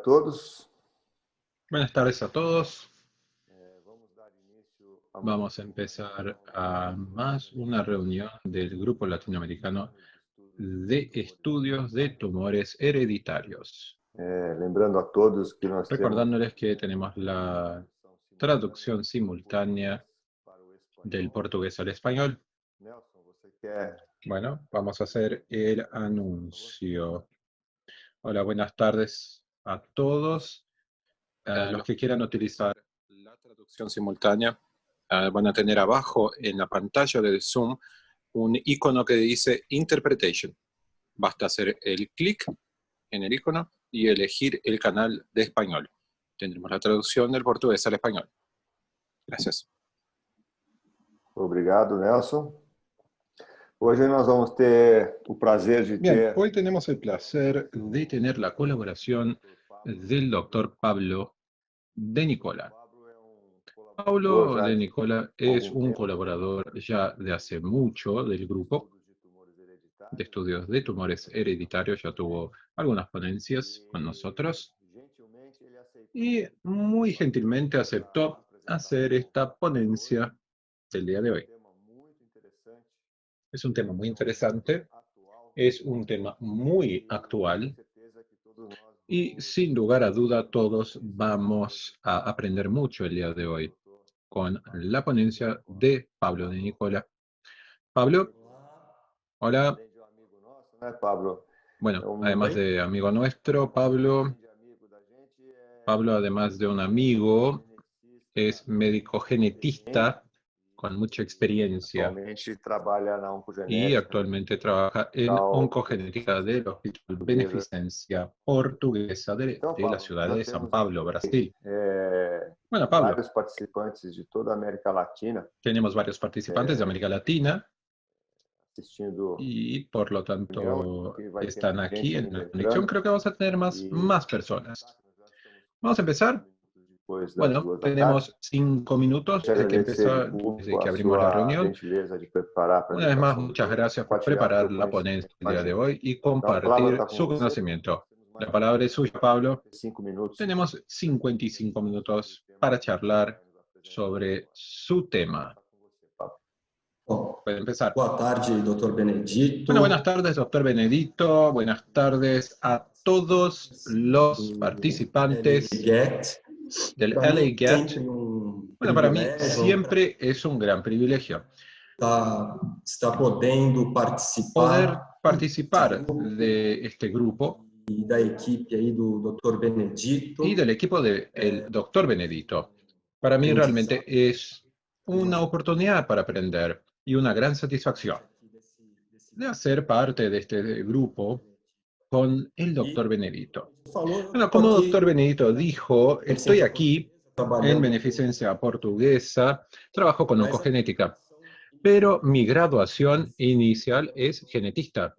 todos. Buenas tardes a todos. Vamos dar inicio a Vamos a empezar a más una reunión del Grupo Latinoamericano de Estudios de Tumores Hereditarios. lembrando a todos que nós temos Recordándoles que tenemos la traducción simultánea del portugués al español. Nelson, você quer? Bueno, vamos a hacer el anuncio. Hola, buenas tardes a todos. Los que quieran utilizar la traducción simultánea van a tener abajo en la pantalla de Zoom un icono que dice Interpretation. Basta hacer el clic en el icono y elegir el canal de español. Tendremos la traducción del portugués al español. Gracias. Obrigado, Nelson. Hoje nós vamos ter o prazer de Bien, ter hoy tenemos el placer de tener la colaboración del doctor Pablo de Nicola. Pablo de Nicola es un colaborador ya de hace mucho del grupo de estudios de tumores hereditarios, ya tuvo algunas ponencias con nosotros y muy gentilmente aceptó hacer esta ponencia del día de hoy. Es un tema muy interesante, es un tema muy actual y sin lugar a duda todos vamos a aprender mucho el día de hoy con la ponencia de Pablo de Nicola. Pablo, hola. Pablo. Bueno, además de amigo nuestro, Pablo, además de un amigo, es médico genetista con mucha experiencia Atualmente trabalha na y oncogenética actualmente trabaja en oncogenética del Hospital Beneficencia Portuguesa de la ciudad de San Pablo, Brasil. Bueno, Pablo, vários participantes de toda a América Latina tenemos varios participantes de América Latina assistindo y por lo tanto que vai ter están mais aquí gente en ainda la conexión. entrando. Creo que vamos a tener más personas. Vamos a empezar. Depois das Bueno, 2 da tarde. tenemos 5 minutos desde que Agradecer abrimos la a sua reunión. gentileza de preparar a Una vez más, apresentação de muchas hoje, gracias por compartilhar o seu preparar la conhecimento ponencia com el a día de gente. hoy y Então, a palavra compartir está su com você. conocimiento. La palabra es suya, Pablo. 5 minutos. Tenemos 55 minutos para charlar sobre su tema. Puede empezar. Boa tarde, Dr. Benedito. Bueno, buenas tardes, doctor Benedito. Buenas tardes a todos los participantes del LA Get. Bueno, para mí siempre es un gran privilegio está podendo poder participar participar de este grupo da equipe aí do Dr. Benedito. y del equipo del doctor Benedito. Para mí realmente es una oportunidad para aprender y una gran satisfacción de hacer parte de este grupo con el doctor Benedito. Bueno, como doctor Benedito dijo, estoy aquí en Beneficencia Portuguesa, trabajo con oncogenética, pero mi graduación inicial es genetista.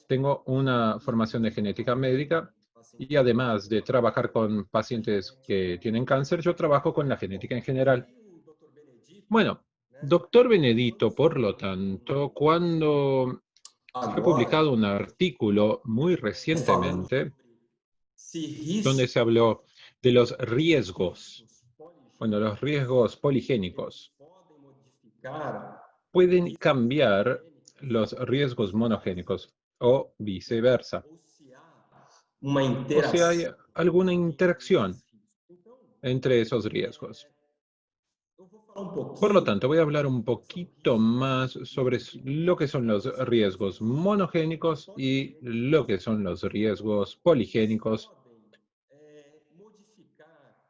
Tengo una formación de genética médica y además de trabajar con pacientes que tienen cáncer, yo trabajo con la genética en general. Bueno, doctor Benedito, por lo tanto, cuando fue publicado un artículo muy recientemente donde se habló de los riesgos, los riesgos poligénicos pueden cambiar los riesgos monogénicos o viceversa. O si hay alguna interacción entre esos riesgos. Por lo tanto, voy a hablar un poquito más sobre lo que son los riesgos monogénicos y lo que son los riesgos poligénicos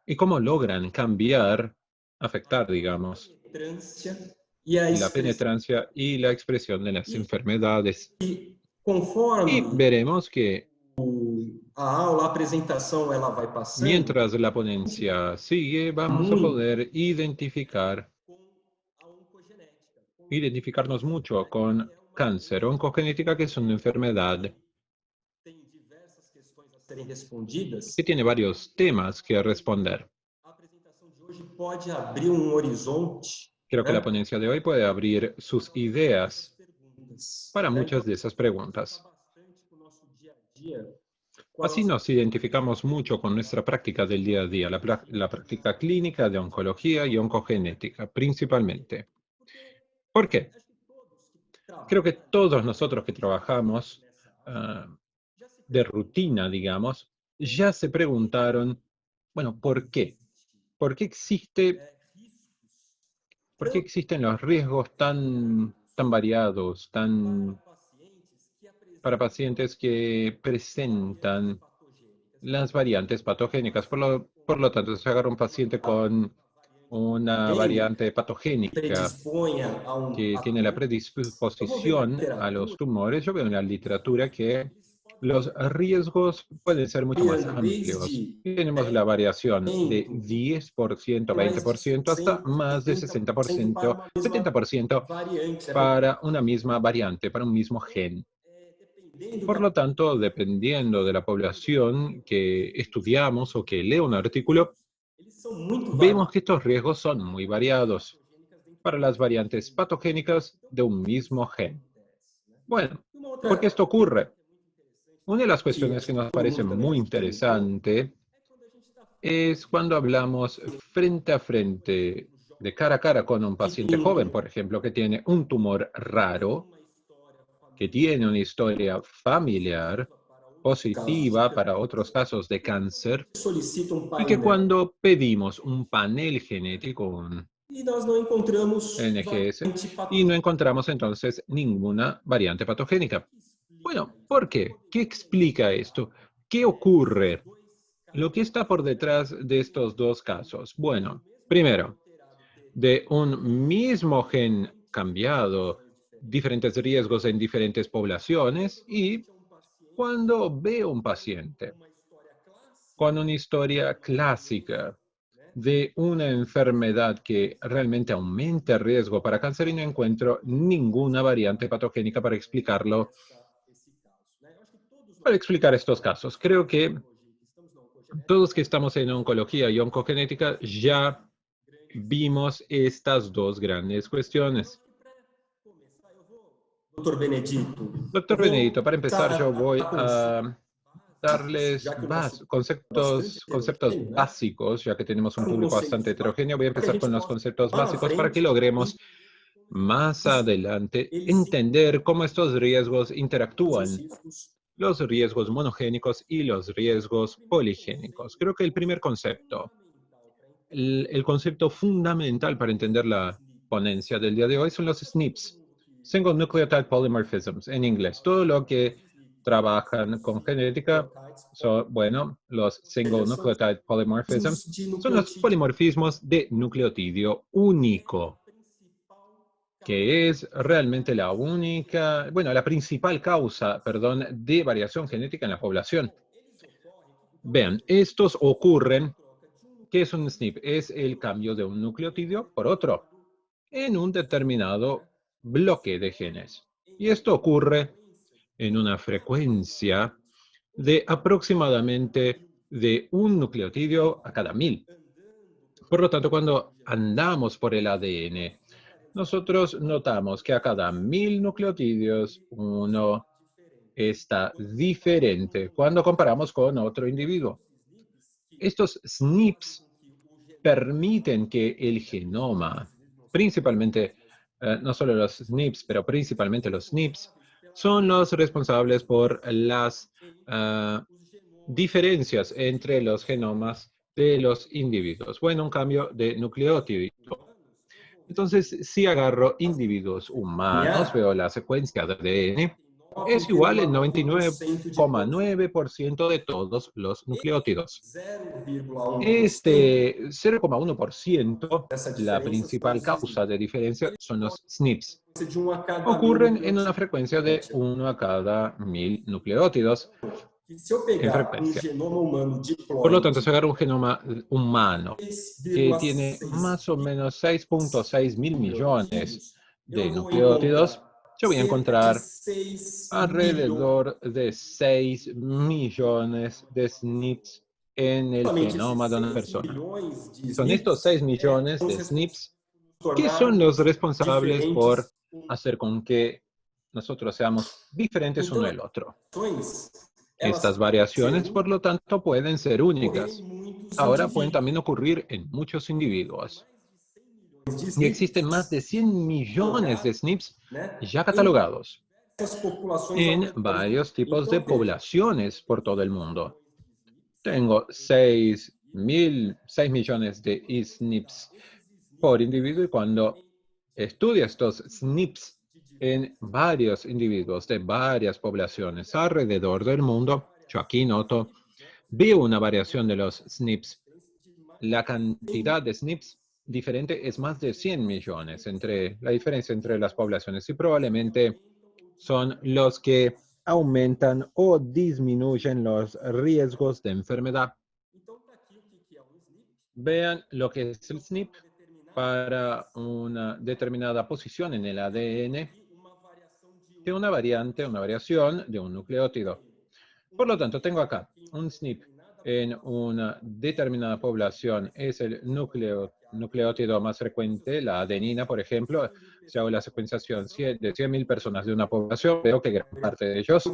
y cómo logran cambiar, afectar, digamos, la penetrancia y la expresión de las enfermedades. Y veremos que mientras la ponencia sigue, vamos a poder identificarnos mucho con cáncer oncogenética, que es una enfermedad que tiene varios temas que responder. Creo que la ponencia de hoy puede abrir sus ideas para muchas de esas preguntas. Así nos identificamos mucho con nuestra práctica del día a día, la práctica clínica de oncología y oncogenética, principalmente. ¿Por qué? Creo que todos nosotros que trabajamos de rutina, digamos, ya se preguntaron, bueno, ¿por qué? ¿Por qué existen los riesgos tan variados, para pacientes que presentan las variantes patogénicas? Por lo tanto, se agarra un paciente con una variante patogénica predisponha a que tiene la Vamos ver na predisposición a los literatura, tumores. Yo veo en la literatura que los riesgos pueden ser mucho más variando amplios. desde Tenemos la variación de 10%, 10%, mais de 20%, hasta 60%, más de 70% 60%, para uma mesma 70% variante. para una misma variante, para un mismo gen. Dependendo Por da lo tanto, dependiendo de la población que estudiamos o que lee un artículo, eles são muito vemos variados. que estos riesgos son muy variados para las variantes patogénicas de un mismo gen. Bueno, Uma ¿por qué outra esto ocurre? Una de las que cuestiones acho que que nos todo parece mundo também muy já se perguntou interesante es cuando hablamos frente a frente, de cara con un que paciente tem joven, por ejemplo, que tiene un tumor raro, uma história que tiene una historia familiar casos positiva de para otros casos de cáncer, solicita y que painel cuando pedimos un panel genético, un e nós não encontramos NGS, variante y no patogênica. encontramos entonces ninguna variante patogénica. Bueno, ¿por qué? ¿Qué explica esto? ¿Qué ocurre? Lo que está por detrás de estos dos casos. Bueno, primero, de un mismo gen cambiado, diferentes riesgos en diferentes poblaciones, y cuando veo un paciente con una historia clásica de una enfermedad que realmente aumenta el riesgo para cáncer y no encuentro ninguna variante patogénica para explicar estos casos. Creo que todos que estamos en oncología y oncogenética ya vimos estas dos grandes cuestiones. Doutor Benedito, eu Doctor Benedito, vou para empezar, yo começar voy a a darles já que o nosso bastante conceptos heterogêneo, né? básicos, ya que tenemos un Para público conceito bastante heterogéneo. Voy a para que a empezar gente con los possa conceptos lá na básicos para que frente logremos más adelante eles se entender cómo estos riesgos os interactúan, riscos los riesgos monogénicos y los riesgos poligénicos. Creo que el primer concepto, el concepto fundamental para entender la ponencia del día de hoy son los SNPs, Single Nucleotide Polymorphisms, en inglés. Todo lo que trabajan con genética, bueno, los Single são Nucleotide Polymorphisms de son los nucleotídeo polimorfismos de nucleotidio único, que es realmente la única, bueno, la principal causa, perdón, de variación genética en la población. Vean, estos ocurren. ¿Qué es un SNP? Es el cambio de un nucleotidio por otro en un determinado bloque de genes. Y esto ocurre en una frecuencia de aproximadamente de un nucleotidio a cada 1000. Por lo tanto, cuando andamos por el ADN, nosotros notamos que a cada 1000 nucleotidios uno está diferente cuando comparamos con otro individuo. Estos SNPs permiten que el genoma, principalmente, no solo los SNPs, pero principalmente los SNPs, son los responsables por las diferencias entre los genomas de los individuos. Bueno, un cambio de nucleótido. Entonces, si agarro individuos humanos, veo la secuencia de ADN, es igual al 99,9% de 99,9% de todos los nucleótidos. 0,1% Este 0,1%, dessa la diferença são principal os causa de diferencia son los SNPs. de a cada 1000 Ocurren en una nucleotídeos. frecuencia de 1 a cada 1000 nucleótidos E se eu en pegar frecuencia. genoma humano Por lo diploide tanto, si agarro un genoma humano que tiene 6,6 más o menos 6.6 mil millones nucleotídeos, eu de vou nucleótidos, encontrar yo voy a cerca de encontrar 6 milhões. alrededor de 6 millones de SNPs en el Justamente genoma esses de una 6 persona. milhões de Son estos SNPs 6 millones são os de responsáveis SNPs por que tornar son los responsables por diferentes hacer con que nosotros seamos diferentes uno del otro. mutações Estas variaciones, por lo tanto, pueden ser únicas. Ahora pueden también ocurrir en muchos individuos. Y existen más de 100 millones de SNPs ya catalogados en varios tipos de poblaciones por todo el mundo. Tengo 6 millones de SNPs por individuo y cuando estudio estos SNPs en varios individuos de varias poblaciones alrededor del mundo, yo aquí noto, veo una variación de los SNPs. La cantidad de SNPs diferente es más de 100 millones entre la diferencia entre las poblaciones y probablemente son los que aumentan o disminuyen los riesgos de enfermedad. Vean lo que es el SNP para una determinada posición en el ADN de una variación de un nucleótido. Por lo tanto, tengo acá un SNP en una determinada población. Es el nucleótido más frecuente, la adenina, por ejemplo. Si hago la secuenciación de 100.000 personas de una población, veo que gran parte de ellos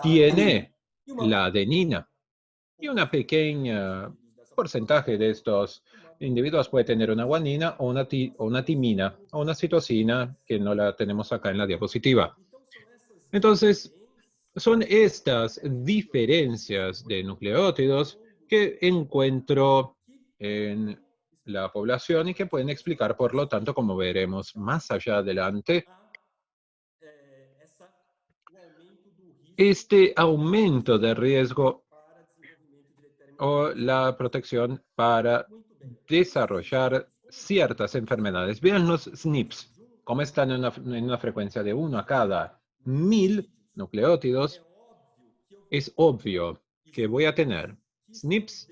tiene la adenina. Y una pequeña porcentaje de estos individuos puede tener una guanina o una timina o una citosina que no la tenemos acá en la diapositiva. Entonces, son estas diferencias de nucleótidos que encuentro en la población y que pueden explicar, por lo tanto, como veremos más allá adelante, este aumento de riesgo o la protección para desarrollar ciertas enfermedades. Vean los SNPs, como están en una frecuencia de 1 a cada 1000 nucleótidos. Es obvio que voy a tener SNPs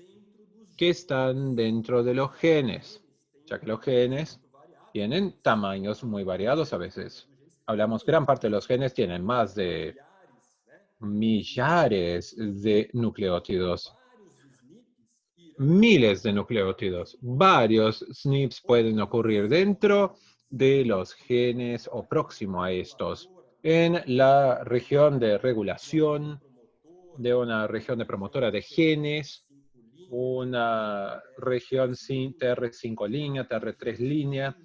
que están dentro de los genes, ya que los genes tienen tamaños muy variados a veces. Hablamos, gran parte de los genes tienen más de millares de nucleótidos. Miles de nucleótidos. Varios SNPs pueden ocurrir dentro de los genes o próximo a estos. En la región de regulación, de una región de promotora de genes, una región TR5 línea, TR3 línea,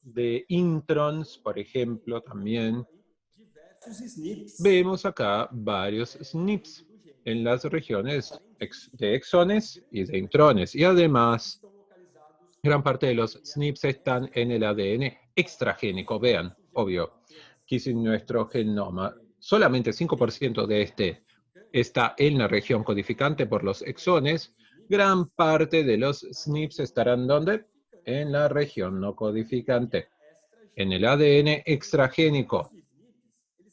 de introns, por ejemplo, también. Vemos acá varios SNPs en las regiones de exones y de intrones. Y además, gran parte de los SNPs están en el ADN extragénico. Vean, obvio, que si nuestro genoma, solamente 5% de este está en la región codificante por los exones, gran parte de los SNPs estarán ¿dónde? En la región no codificante, en el ADN extragénico.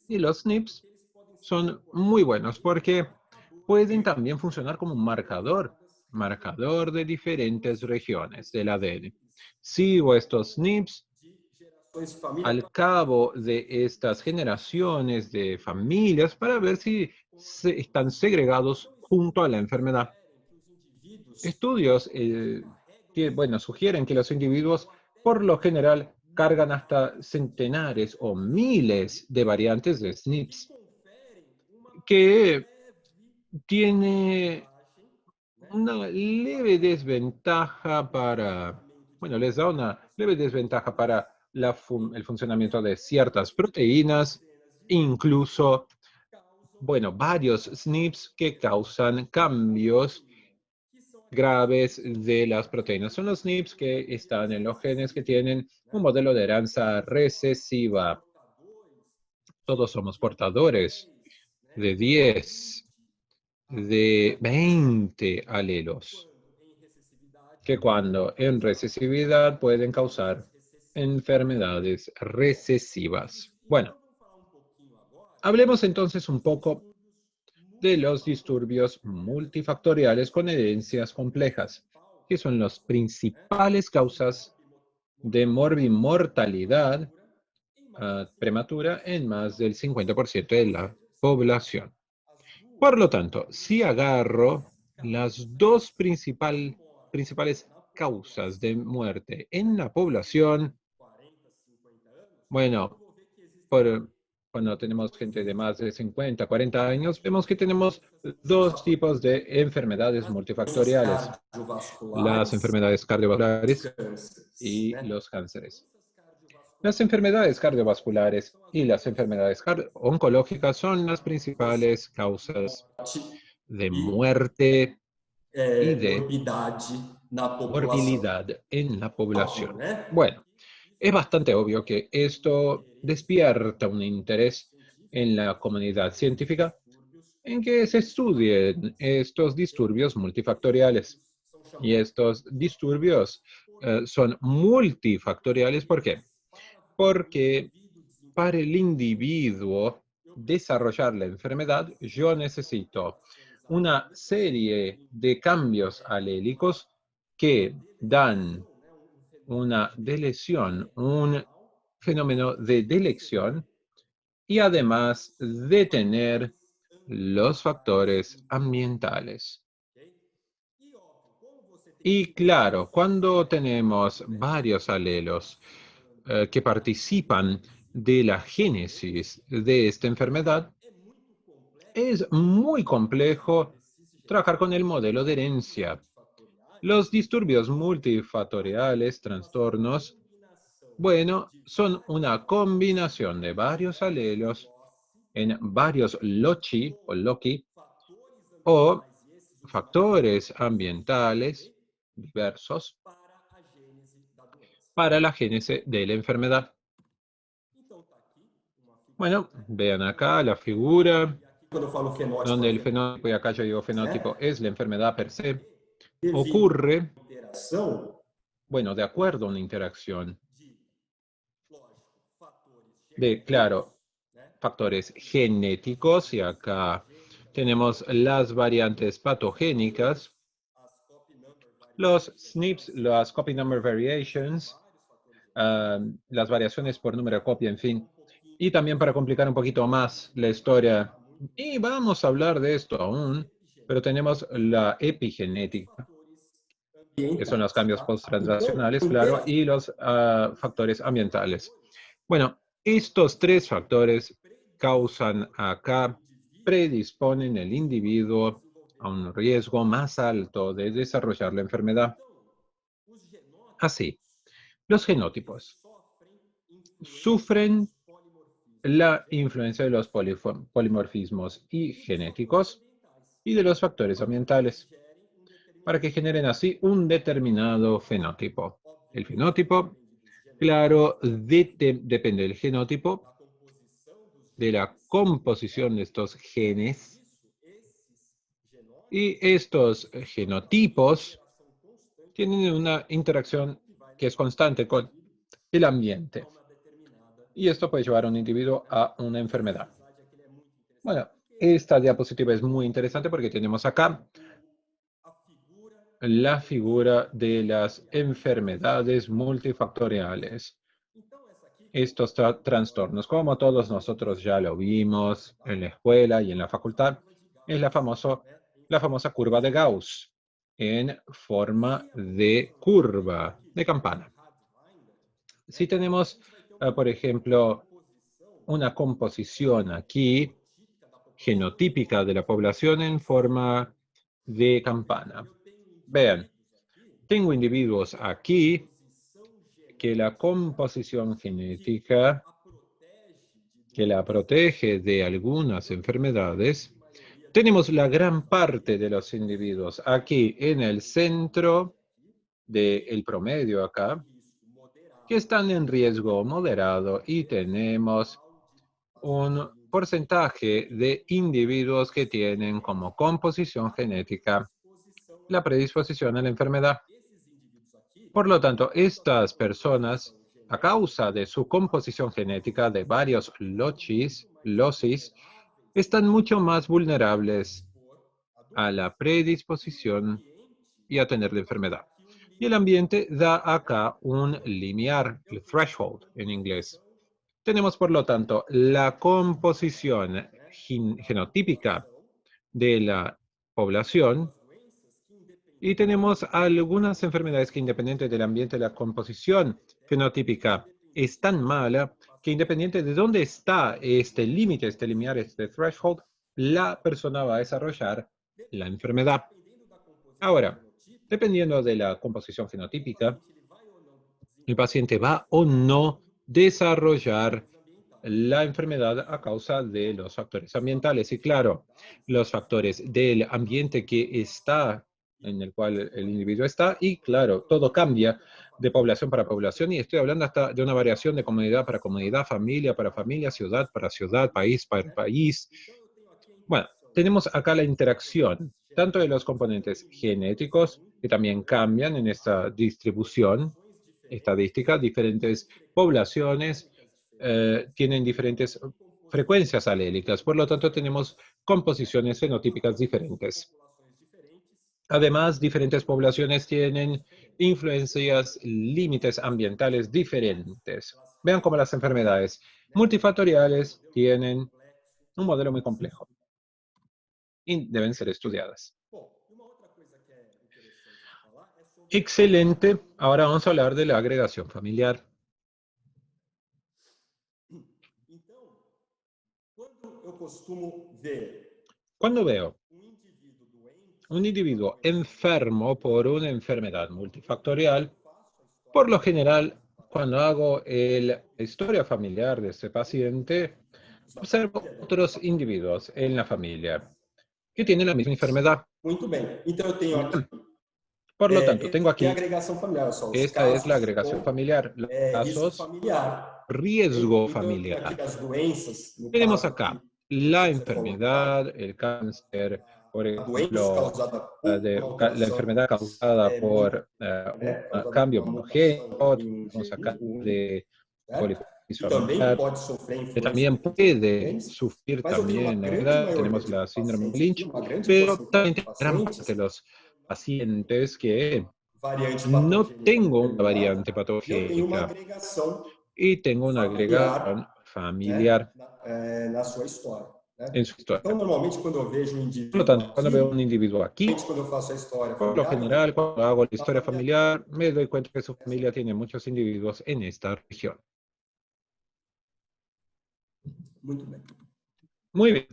Y los SNPs son muy buenos porque pueden también funcionar como un marcador de diferentes regiones del ADN. Sigo estos SNPs al cabo de estas generaciones de familias para ver si están segregados junto a la enfermedad. Estudios sugieren que los individuos por lo general cargan hasta centenares o miles de variantes de SNPs que tiene una leve desventaja les da una leve desventaja para el funcionamiento de ciertas proteínas, incluso, varios SNPs que causan cambios graves de las proteínas. Son los SNPs que están en los genes que tienen un modelo de herencia recesiva. Todos somos portadores de 10, de 20 alelos, que cuando en recesividad pueden causar enfermedades recesivas. Bueno, hablemos entonces un poco de los disturbios multifactoriales con herencias complejas, que son las principales causas de morbimortalidad prematura en más del 50% de la población. Por lo tanto, si agarro las dos principales causas de muerte en la población, por cuando tenemos gente de más de 50, 40 años, vemos que tenemos dos tipos de enfermedades multifactoriales: las enfermedades cardiovasculares y los cánceres. Las enfermedades cardiovasculares y las enfermedades oncológicas son las principales causas de muerte y de morbidade na população. morbilidad en la población. Óbvio, né? Bueno, es bastante obvio que esto despierta un interés en la comunidad científica en que se estudien estos disturbios multifactoriales. Y estos disturbios son multifactoriales. ¿Por qué? Porque para el individuo desarrollar la enfermedad, yo necesito una serie de cambios alélicos que dan una deleción, un fenómeno de delección, y además de tener los factores ambientales. Y claro, cuando tenemos varios alelos que participan de la génesis de esta enfermedad, es muy complejo trabajar con el modelo de herencia. Los disturbios multifactoriales, trastornos, bueno, son una combinación de varios alelos en varios loci o factores ambientales diversos para la génesis de la enfermedad. Bueno, vean acá la figura Quando eu falo fenótipo, donde el fenótipo, y acá yo digo fenótipo, es la enfermedad per se, devido ocurre, à interação bueno, de acuerdo a una interacción de, claro, factores genéticos, y acá tenemos las variantes patogénicas, los SNPs, las copy number variations, las variaciones por número de copia, en fin. Y también, para complicar un poquito más la historia, y vamos a hablar de esto aún, pero tenemos la epigenética, que son los cambios post-translacionales, claro, y los factores ambientales. Bueno, estos tres factores causan acá, predisponen al individuo a un riesgo más alto de desarrollar la enfermedad. Así, los genotipos sufren la influencia de los polimorfismos y genéticos y de los factores ambientales, para que generen así un determinado fenótipo. El fenótipo, claro, depende del genotipo, de la composición de estos genes, y estos genotipos tienen una interacción que es constante con el ambiente. Y esto puede llevar a un individuo a una enfermedad. Bueno, esta diapositiva es muy interesante porque tenemos acá la figura de las enfermedades multifactoriales. Estos trastornos, como todos nosotros ya lo vimos en la escuela y en la facultad, es la famosa curva de Gauss en forma de curva de campana. Si tenemos, por ejemplo, una composición aquí genotípica de la población en forma de campana. Vean, tengo individuos aquí que la composición genética que la protege de algunas enfermedades. Tenemos la gran parte de los individuos aquí en el centro del promedio acá, que están en riesgo moderado, y tenemos un porcentaje de individuos que tienen como composición genética la predisposición a la enfermedad. Por lo tanto, estas personas, a causa de su composición genética de varios locis, están mucho más vulnerables a la predisposición y a tener la enfermedad. Y el ambiente da acá un limiar, el threshold en inglés. Tenemos, por lo tanto, la composición genotípica de la población, y tenemos algunas enfermedades que, independiente del ambiente, la composición fenotípica es tan mala que independiente de dónde está este límite, este limiar, este threshold, la persona va a desarrollar la enfermedad. Ahora, dependiendo de la composición fenotípica, el paciente va o no desarrollar la enfermedad a causa de los factores ambientales. Y claro, los factores del ambiente que está, en el cual el individuo está, y claro, todo cambia de población para población, y estoy hablando hasta de una variación de comunidad para comunidad, familia para familia, ciudad para ciudad, país para país. Bueno, tenemos acá la interacción, tanto de los componentes genéticos, que también cambian en esta distribución estadística, diferentes poblaciones tienen diferentes frecuencias alélicas, por lo tanto tenemos composiciones fenotípicas diferentes. Además, diferentes poblaciones tienen influencias, límites ambientales diferentes. Vean cómo las enfermedades multifactoriales tienen un modelo muy complejo y deben ser estudiadas. Excelente. Ahora vamos a hablar de la agregación familiar. Cuando veo un individuo enfermo por una enfermedad multifactorial, por lo general, cuando hago la historia familiar de ese paciente, observo otros individuos en la familia que tienen la misma enfermedad. Muito bem. Então, eu tenho aqui Por lo tanto, tengo a aquí, agregação familiar, só os esta es la casos agregación com familiar, los risco casos, familiar. riesgo Então, eu tenho aqui familiar. as doenças, no Tenemos caso aqui, acá la você colocar enfermedad, el cáncer, por a doença ejemplo, causada por uma la alteração enfermedad causada cerebral, por né, un causada por cambio uma mutação monogénico, em um tenemos gene acá único, de certo? poliposis E também familiar, pode sofrer que influência también de outros puede genes, sufrir mas eu tenho uma también la grande edad, maioria tenemos de la síndrome de pacientes aqui, Lynch, uma grande pero porcentagem también de gran parte pacientes, de los pacientes que variante no patogênica tengo una determinada, variante e eu tenho uma patogénica agregação y tengo una agregación familiar, né, familiar na sua história, né? en su Então, historia. normalmente, quando eu vejo um Por lo indivíduo tanto, cuando veo aqui, un individuo aquí, quando eu faço a história por lo familiar, eu vejo general, cuando hago la uma historia família familiar, me doy cuenta que su familia tiene muchos individuos en esta región. muito bem. Muy bien.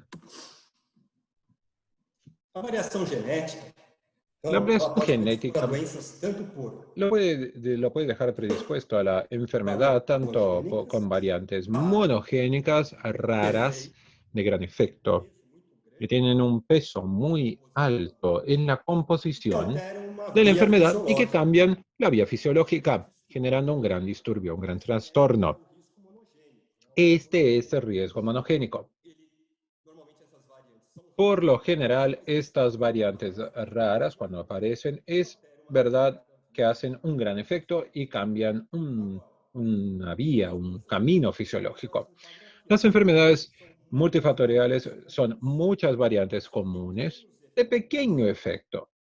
A variação genética, La então, ela variación pode predispor a genética doenças tanto por lo puede dejar predispuesto a la enfermedad variantes tanto monogênicas, con variantes raras, monogénicas raras perfeitas, de gran efecto, que tienen un peso muy alto en la que composición alteram uma de la via enfermedad y que fisiológica. cambian la vía fisiológica, generando un gran disturbio, un gran trastorno. Este es el riesgo monogénico. Normalmente essas variantes são Por lo general, estas variantes raras, cuando aparecen, es verdad que hacen un gran efecto y cambian una vía, un camino fisiológico. Las enfermedades multifactoriales son muchas variantes comunes de pequeño efecto.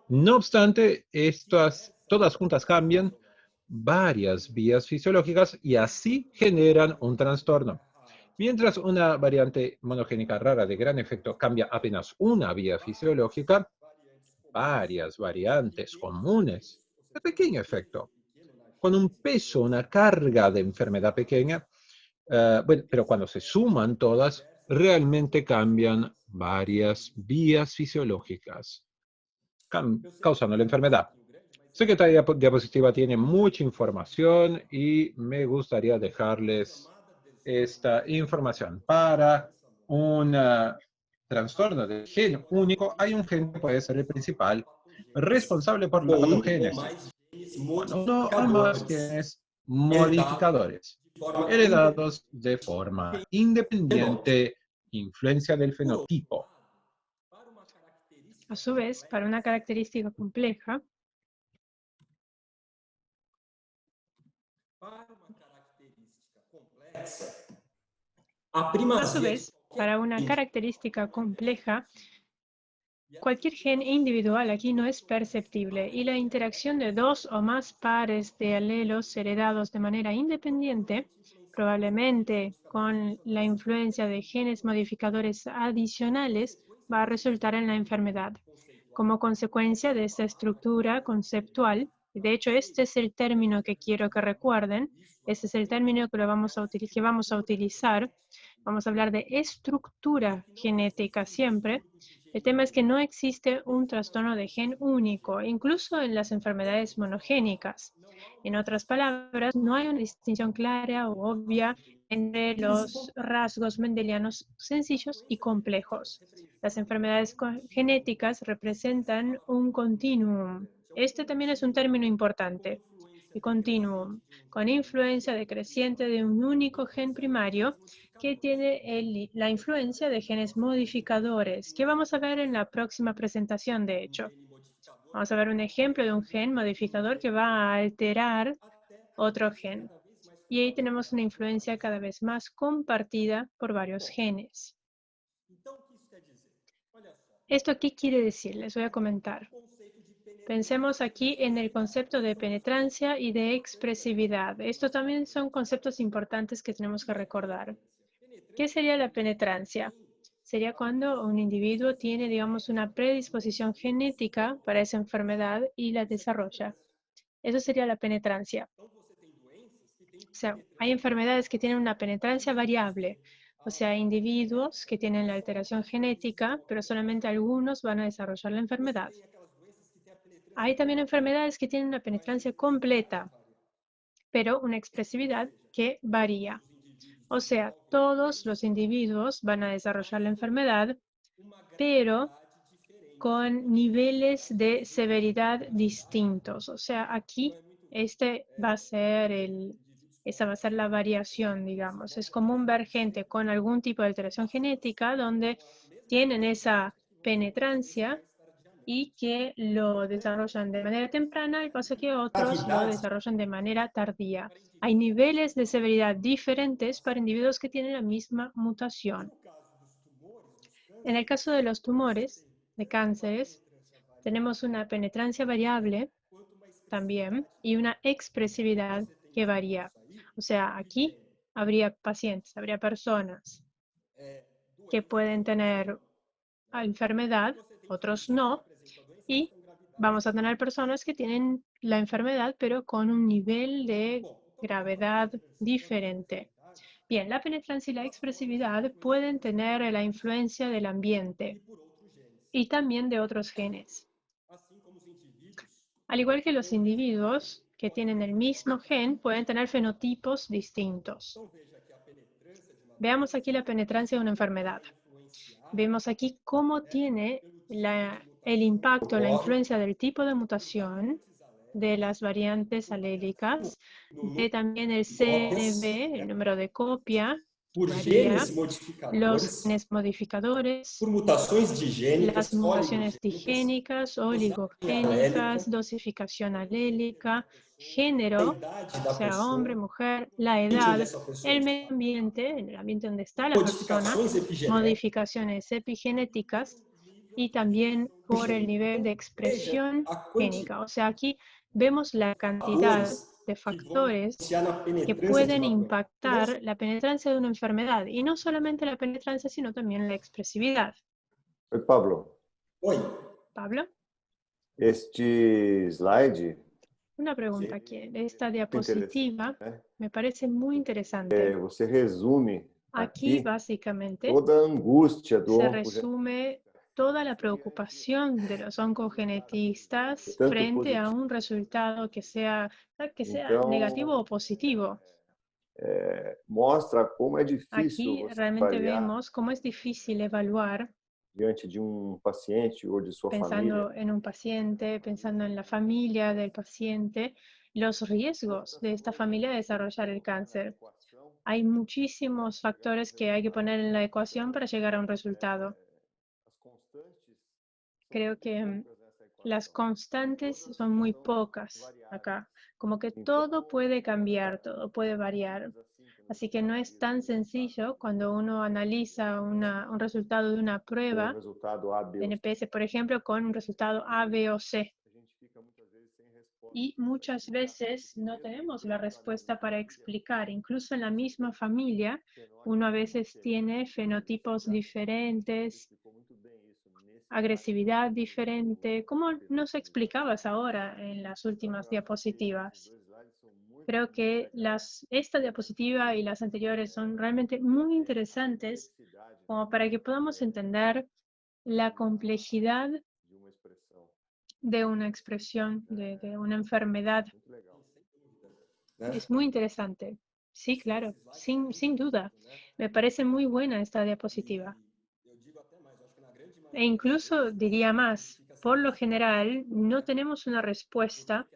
No obstante, estas todas juntas cambian varias vías fisiológicas y así generan un trastorno. Mientras una variante monogénica rara de gran efecto cambia apenas una vía fisiológica, varias variantes comunes de pequeño efecto, con un peso, una carga de enfermedad pequeña, bueno, pero cuando se suman todas, realmente cambian varias vías fisiológicas, causando la enfermedad. Sé que esta diapositiva tiene mucha información y me gustaría dejarles esta información. Para un trastorno de gen único, hay un gen que puede ser el principal responsable por la com um ou patogénesis. mais genes Bueno, uno o más modificadores genes herdados modificadores, de forma heredados de forma fenótipa. independiente, influencia del Por outro fenotipo. lado, para uma característica A su vez, para una característica compleja, complexa, a a su primazia de vez, para una qualquer característica compleja, cualquier gen individual aquí no es perceptible y la interacción de dos o más pares de alelos heredados de manera independiente, probablemente con la influencia de genes modificadores adicionales, va a resultar en la enfermedad. Como consecuencia de esta estructura conceptual, Y de hecho, este es el término que quiero que recuerden. Este es el término que vamos a utilizar. Vamos a hablar de estructura genética siempre. El tema es que no existe un trastorno de gen único, incluso en las enfermedades monogénicas. En otras palabras, no hay una distinción clara o obvia entre los rasgos mendelianos sencillos y complejos. Las enfermedades genéticas representan un continuum. Este también es un término importante. El continuum, con influencia decreciente de un único gen primario que tiene la influencia de genes modificadores, que vamos a ver en la próxima presentación, de hecho. Vamos a ver un ejemplo de un gen modificador que va a alterar otro gen. Y ahí tenemos una influencia cada vez más compartida por varios genes. ¿Esto qué quiere decir? Les voy a comentar. Pensemos aquí en el concepto de penetrancia y de expresividad. Estos también son conceptos importantes que tenemos que recordar. ¿Qué sería la penetrancia? Sería cuando un individuo tiene, digamos, una predisposición genética para esa enfermedad y la desarrolla. Eso sería la penetrancia. O sea, hay enfermedades que tienen una penetrancia variable. O sea, individuos que tienen la alteración genética, pero solamente algunos van a desarrollar la enfermedad. Hay también enfermedades que tienen una penetrancia completa, pero una expresividad que varía. O sea, todos los individuos van a desarrollar la enfermedad, pero con niveles de severidad distintos. O sea, aquí esa va a ser la variación, digamos. Es común ver gente con algún tipo de alteración genética donde tienen esa penetrancia y que lo desarrollan de manera temprana, y pasa que otros lo desarrollan de manera tardía. Hay niveles de severidad diferentes para individuos que tienen la misma mutación. En el caso de los tumores, de cánceres, tenemos una penetrancia variable también y una expresividad que varía. O sea, aquí habría pacientes, habría personas que pueden tener enfermedad, otros no, y vamos a tener personas que tienen la enfermedad, pero con un nivel de gravedad diferente. Bien, la penetrancia y la expresividad pueden tener la influencia del ambiente y también de otros genes. Al igual que los individuos que tienen el mismo gen, pueden tener fenotipos distintos. Veamos aquí la penetrancia de una enfermedad. Vemos aquí cómo tiene el impacto, la influencia del tipo de mutación, de las variantes alélicas, de también el CNV, el número de copia, varía, los genes modificadores, las mutaciones digénicas, oligogénicas, dosificación alélica, género, o sea, hombre, mujer, la edad, el medio ambiente, en el ambiente donde está la persona, modificaciones epigenéticas y también por el nivel de expresión génica. O sea, aquí vemos la cantidad de factores que pueden impactar la penetrancia de una enfermedad, y no solamente la penetrancia, sino también la expresividad. Oi, Pablo. Pablo, Este slide una pregunta aquí. Esta diapositiva me parece muy é, interesante. você resume Aquí, aqui básicamente, toda a angústia do se oncogeneticista, resume toda la preocupación de los oncogenetistas tanto frente a positivo. un resultado que sea negativo Então, o positivo. mostra como é difícil Aquí você realmente avaliar vemos cómo es difícil evaluar diante de paciente ou de sua família pensando en un paciente, pensando en la familia del paciente, los riesgos de esta familia de desarrollar el cáncer. Hay muchísimos factores que hay que poner en la ecuación para llegar a un resultado. Creo que las constantes son muy pocas acá, como que todo puede cambiar, todo puede variar. Así que no es tan sencillo cuando uno analiza un resultado de una prueba resultado A, B de ou C. NPS, por ejemplo, con un resultado A, B o C. A gente fica muitas vezes sem resposta. Y muchas veces no tenemos la respuesta para explicar. Incluso en la misma familia, uno a veces tiene fenotipos diferentes. agresividad diferente, como nos explicabas ahora en las últimas diapositivas. Creo que esta diapositiva y las anteriores son realmente muy interesantes como para que podamos entender la complejidad de una expresión, de una enfermedad. Es muy interesante. Sí, claro, sin duda. Me parece muy buena esta diapositiva. E incluso diría más, por lo general no tenemos una respuesta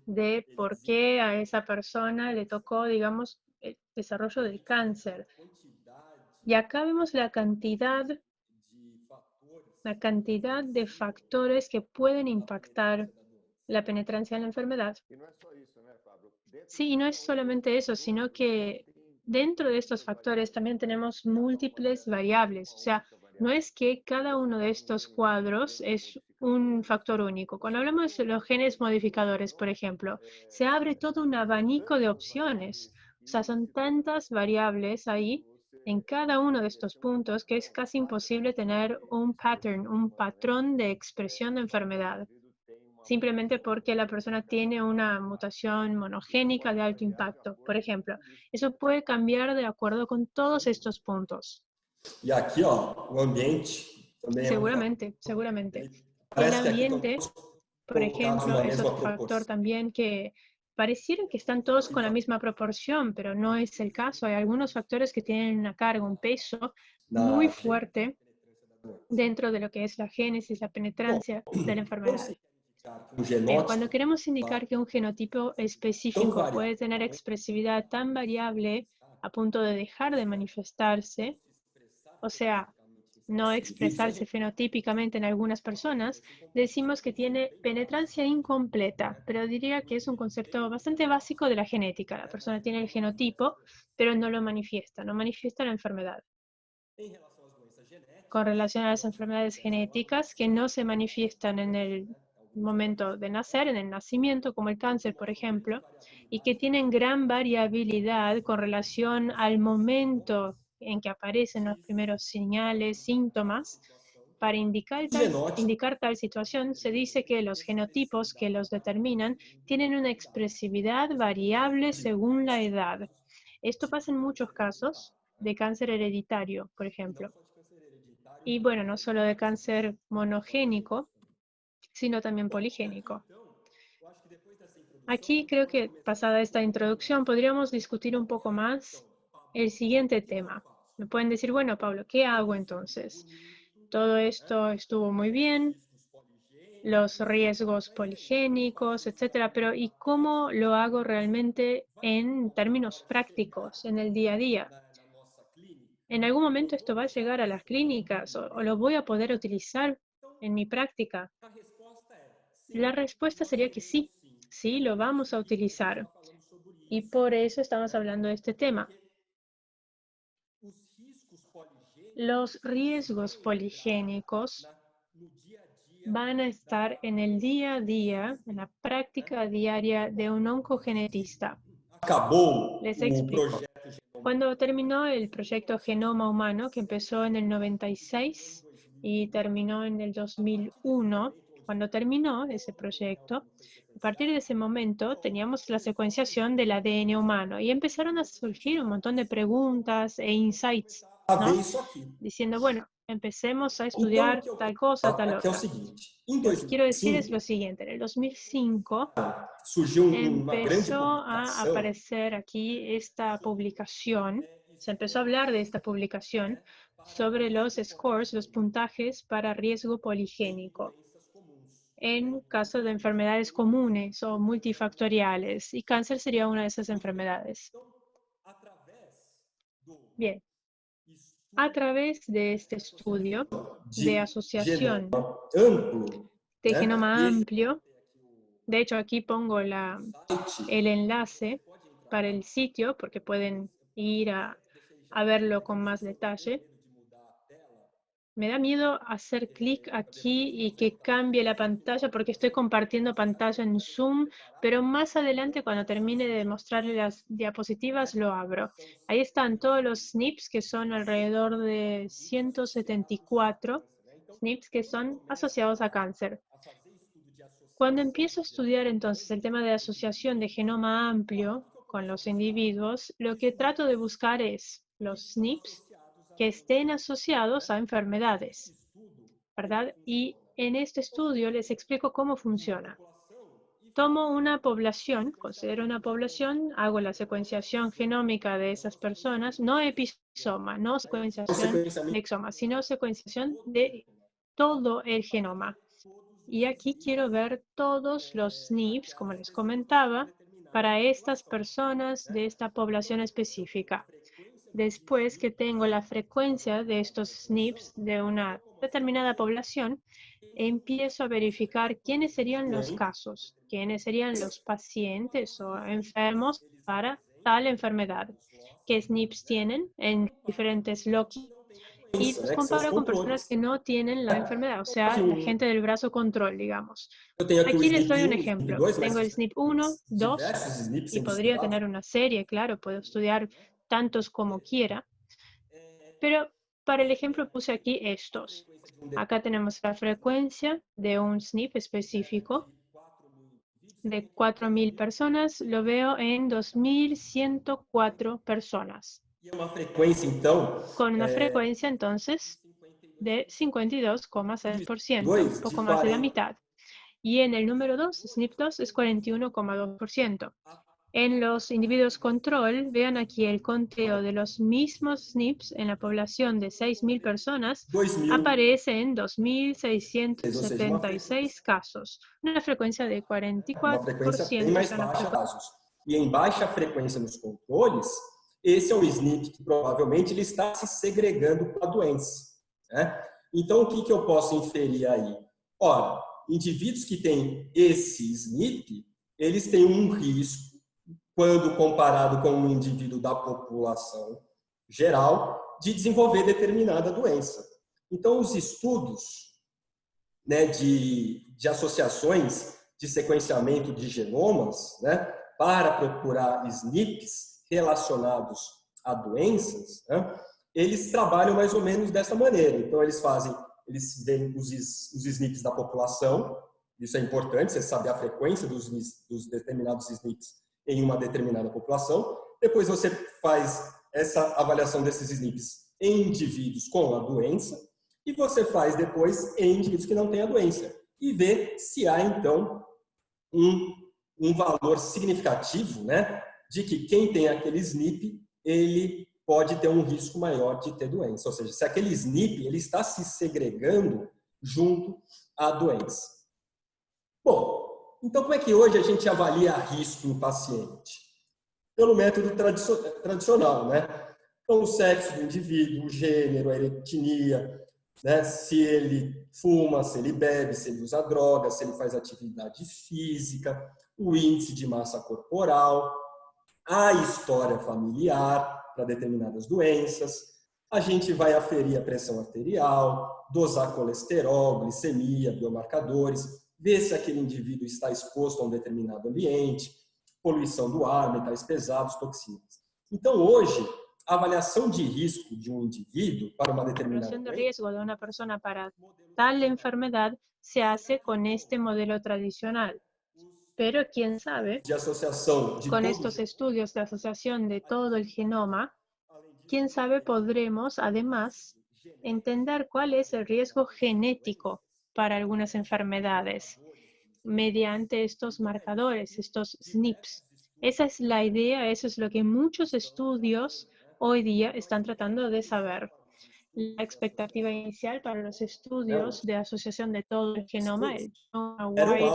de por qué a esa persona le tocó, digamos, el desarrollo del cáncer. Y acá vemos la cantidad de factores que pueden impactar la penetrancia en la enfermedad. Sí, y no es solamente eso, sino que dentro de estos factores también tenemos múltiples variables. O sea, no es que cada uno de estos cuadros es un factor único. Cuando hablamos de los genes modificadores, por ejemplo, se abre todo un abanico de opciones. O sea, son tantas variables ahí en cada uno de estos puntos que es casi imposible tener un patrón de expresión de enfermedad, simplemente porque la persona tiene una mutación monogénica de alto impacto, por ejemplo. Eso puede cambiar de acuerdo con todos estos puntos. E aqui, ó, o ambiente também é um fator. Seguramente. El Parece que aqui estão ambiente, por colocados ejemplo, numa es mesma otro factor proporção. también que pareciera que están todos con la misma proporción, pero no es el caso. Hay algunos factores que tienen una carga, un peso muy Na fuerte dentro de lo que es la génesis, la penetrancia de la enfermedad. um Bien, genótipo cuando queremos indicar que un genotipo específico puede tener expresividad tan variable a punto de dejar de manifestarse, o sea, no expresarse fenotípicamente en algunas personas, decimos que tiene penetrancia incompleta, pero diría que es un concepto bastante básico de la genética. La persona tiene el genotipo, pero no lo manifiesta, no manifiesta la enfermedad. Con relación a las enfermedades genéticas que no se manifiestan en el momento de nacer, en el nacimiento, como el cáncer, por ejemplo, y que tienen gran variabilidad con relación al momento en que aparecen los primeros señales, síntomas. Para indicar tal situación, se dice que los genotipos que los determinan tienen una expresividad variable según la edad. Esto pasa en muchos casos de cáncer hereditario, por ejemplo. Y bueno, no solo de cáncer monogénico, sino también poligénico. Aquí creo que, pasada esta introducción, podríamos discutir un poco más el siguiente tema. Me pueden decir, bueno, Pablo, ¿qué hago entonces? Todo esto estuvo muy bien, los riesgos poligénicos, etcétera, pero ¿y cómo lo hago realmente en términos prácticos, en el día a día? ¿En algún momento esto va a llegar a las clínicas o lo voy a poder utilizar en mi práctica? La respuesta sería que sí lo vamos a utilizar. Y por eso estamos hablando de este tema. Los riesgos poligénicos van a estar en el día a día, en la práctica diaria de un oncogenetista. Les explico. Cuando terminó el proyecto Genoma Humano, que empezó en el 96 y terminó en el 2001, cuando terminó ese proyecto, a partir de ese momento teníamos la secuenciación del ADN humano y empezaron a surgir un montón de preguntas e insights, ¿no? Diciendo, bueno, empecemos a estudiar tal cosa, tal otra. Lo que quiero decir es lo siguiente. En el 2005 empezó a aparecer aquí esta publicación, se empezó a hablar de esta publicación sobre los scores, los puntajes para riesgo poligénico en caso de enfermedades comunes o multifactoriales, y cáncer sería una de esas enfermedades. Bien, a través de este estudio de asociación de genoma amplio, de hecho aquí pongo el enlace para el sitio porque pueden ir a verlo con más detalle. Me da miedo hacer clic aquí y que cambie la pantalla porque estoy compartiendo pantalla en Zoom, pero más adelante cuando termine de mostrarle las diapositivas lo abro. Ahí están todos los SNPs, que son alrededor de 174, SNPs que son asociados a cáncer. Cuando empiezo a estudiar entonces el tema de asociación de genoma amplio con los individuos, lo que trato de buscar es los SNPs que estén asociados a enfermedades, ¿verdad? Y en este estudio les explico cómo funciona. Tomo una población, considero una población, hago la secuenciación genómica de esas personas, no episoma, no secuenciación de exoma, sino secuenciación de todo el genoma. Y aquí quiero ver todos los SNPs, como les comentaba, para estas personas de esta población específica. Después que tengo la frecuencia de estos SNPs de una determinada población, empiezo a verificar quiénes serían los casos, quiénes serían los pacientes o enfermos para tal enfermedad, qué SNPs tienen en diferentes loci, y los comparo con personas que no tienen la enfermedad, o sea, la gente del brazo control, digamos. Aquí les doy un ejemplo. Tengo el SNP 1, 2, y podría tener una serie, claro, puedo estudiar tantos como quiera, pero para el ejemplo puse aquí estos. Acá tenemos la frecuencia de un SNP específico de 4.000 personas, lo veo en 2.104 personas. Con una frecuencia entonces de 52,6%, un poco más de la mitad. Y en el número 2, SNP2 es 41,2%. En los individuos control, vean aquí el conteo de los mismos SNPs en la población de 6.000 personas, aparece en 2.676 casos, una frecuencia de 44%. E em baixa frequência nos controles, esse é um SNP que provavelmente ele está se segregando com a doença, né? Então, o que eu posso inferir aí? Ora, indivíduos que têm esse SNP, eles têm um risco, quando comparado com um indivíduo da população geral, de desenvolver determinada doença. Então, os estudos, né, de associações de sequenciamento de genomas, né, para procurar SNPs relacionados a doenças, né, eles trabalham mais ou menos dessa maneira. Então, eles veem os SNPs da população, isso é importante, você saber a frequência dos determinados SNPs em uma determinada população. Depois você faz essa avaliação desses SNPs em indivíduos com a doença e você faz depois em indivíduos que não têm a doença e vê se há, então, um valor significativo, né, de que quem tem aquele SNP, ele pode ter um risco maior de ter doença. Ou seja, se aquele SNP ele está se segregando junto à doença. Bom, então como é que hoje a gente avalia risco no paciente? Pelo método tradicional, né? Então, o sexo do indivíduo, o gênero, a etnia, né? Se ele fuma, se ele bebe, se ele usa droga, se ele faz atividade física, o índice de massa corporal, a história familiar para determinadas doenças. A gente vai aferir a pressão arterial, dosar colesterol, glicemia, biomarcadores, ver se aquele indivíduo está exposto a um determinado ambiente, poluição do ar, metais pesados, toxinas. Então, hoje, a avaliação de risco de um indivíduo para uma determinada doença, de risco de uma pessoa para tal enfermedade se hace con este modelo tradicional. Pero quién sabe, con estos estudios de asociación de todo el genoma, quién sabe podremos además entender cuál es el riesgo genético para algunas enfermedades mediante estos marcadores, estos SNPs. Esa es la idea, eso es lo que muchos estudios hoy día están tratando de saber. La expectativa inicial para los estudios de asociación de todo el genoma, el Wide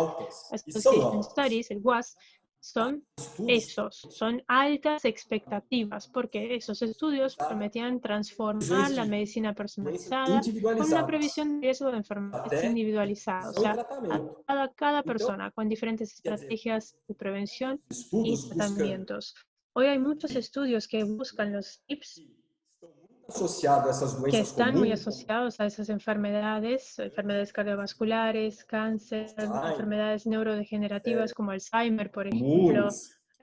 Association Studies, el WAS, son altas expectativas, porque esos estudios prometían transformar la medicina personalizada con una previsión de riesgo de enfermedades individualizada, o sea, a cada persona con diferentes estrategias de prevención y tratamientos. Hoy hay muchos estudios que buscan los tips que están muy asociados a esas enfermedades cardiovasculares, cáncer, enfermedades neurodegenerativas como Alzheimer, por ejemplo,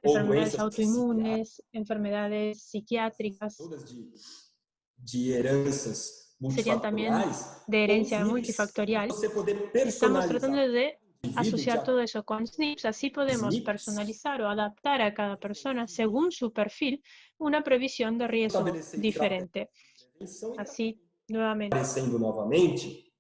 enfermedades autoinmunes, enfermedades psiquiátricas. De heranças serían también de herencia multifactorial. Você poder Estamos tratando personalizar de indivíduo asociar de todo eso con SNPs, así podemos SNPs. personalizar o adaptar a cada persona, según su perfil, una previsión de riesgo estabelecer diferente. prevenção e Así, nuevamente. aparecendo novamente,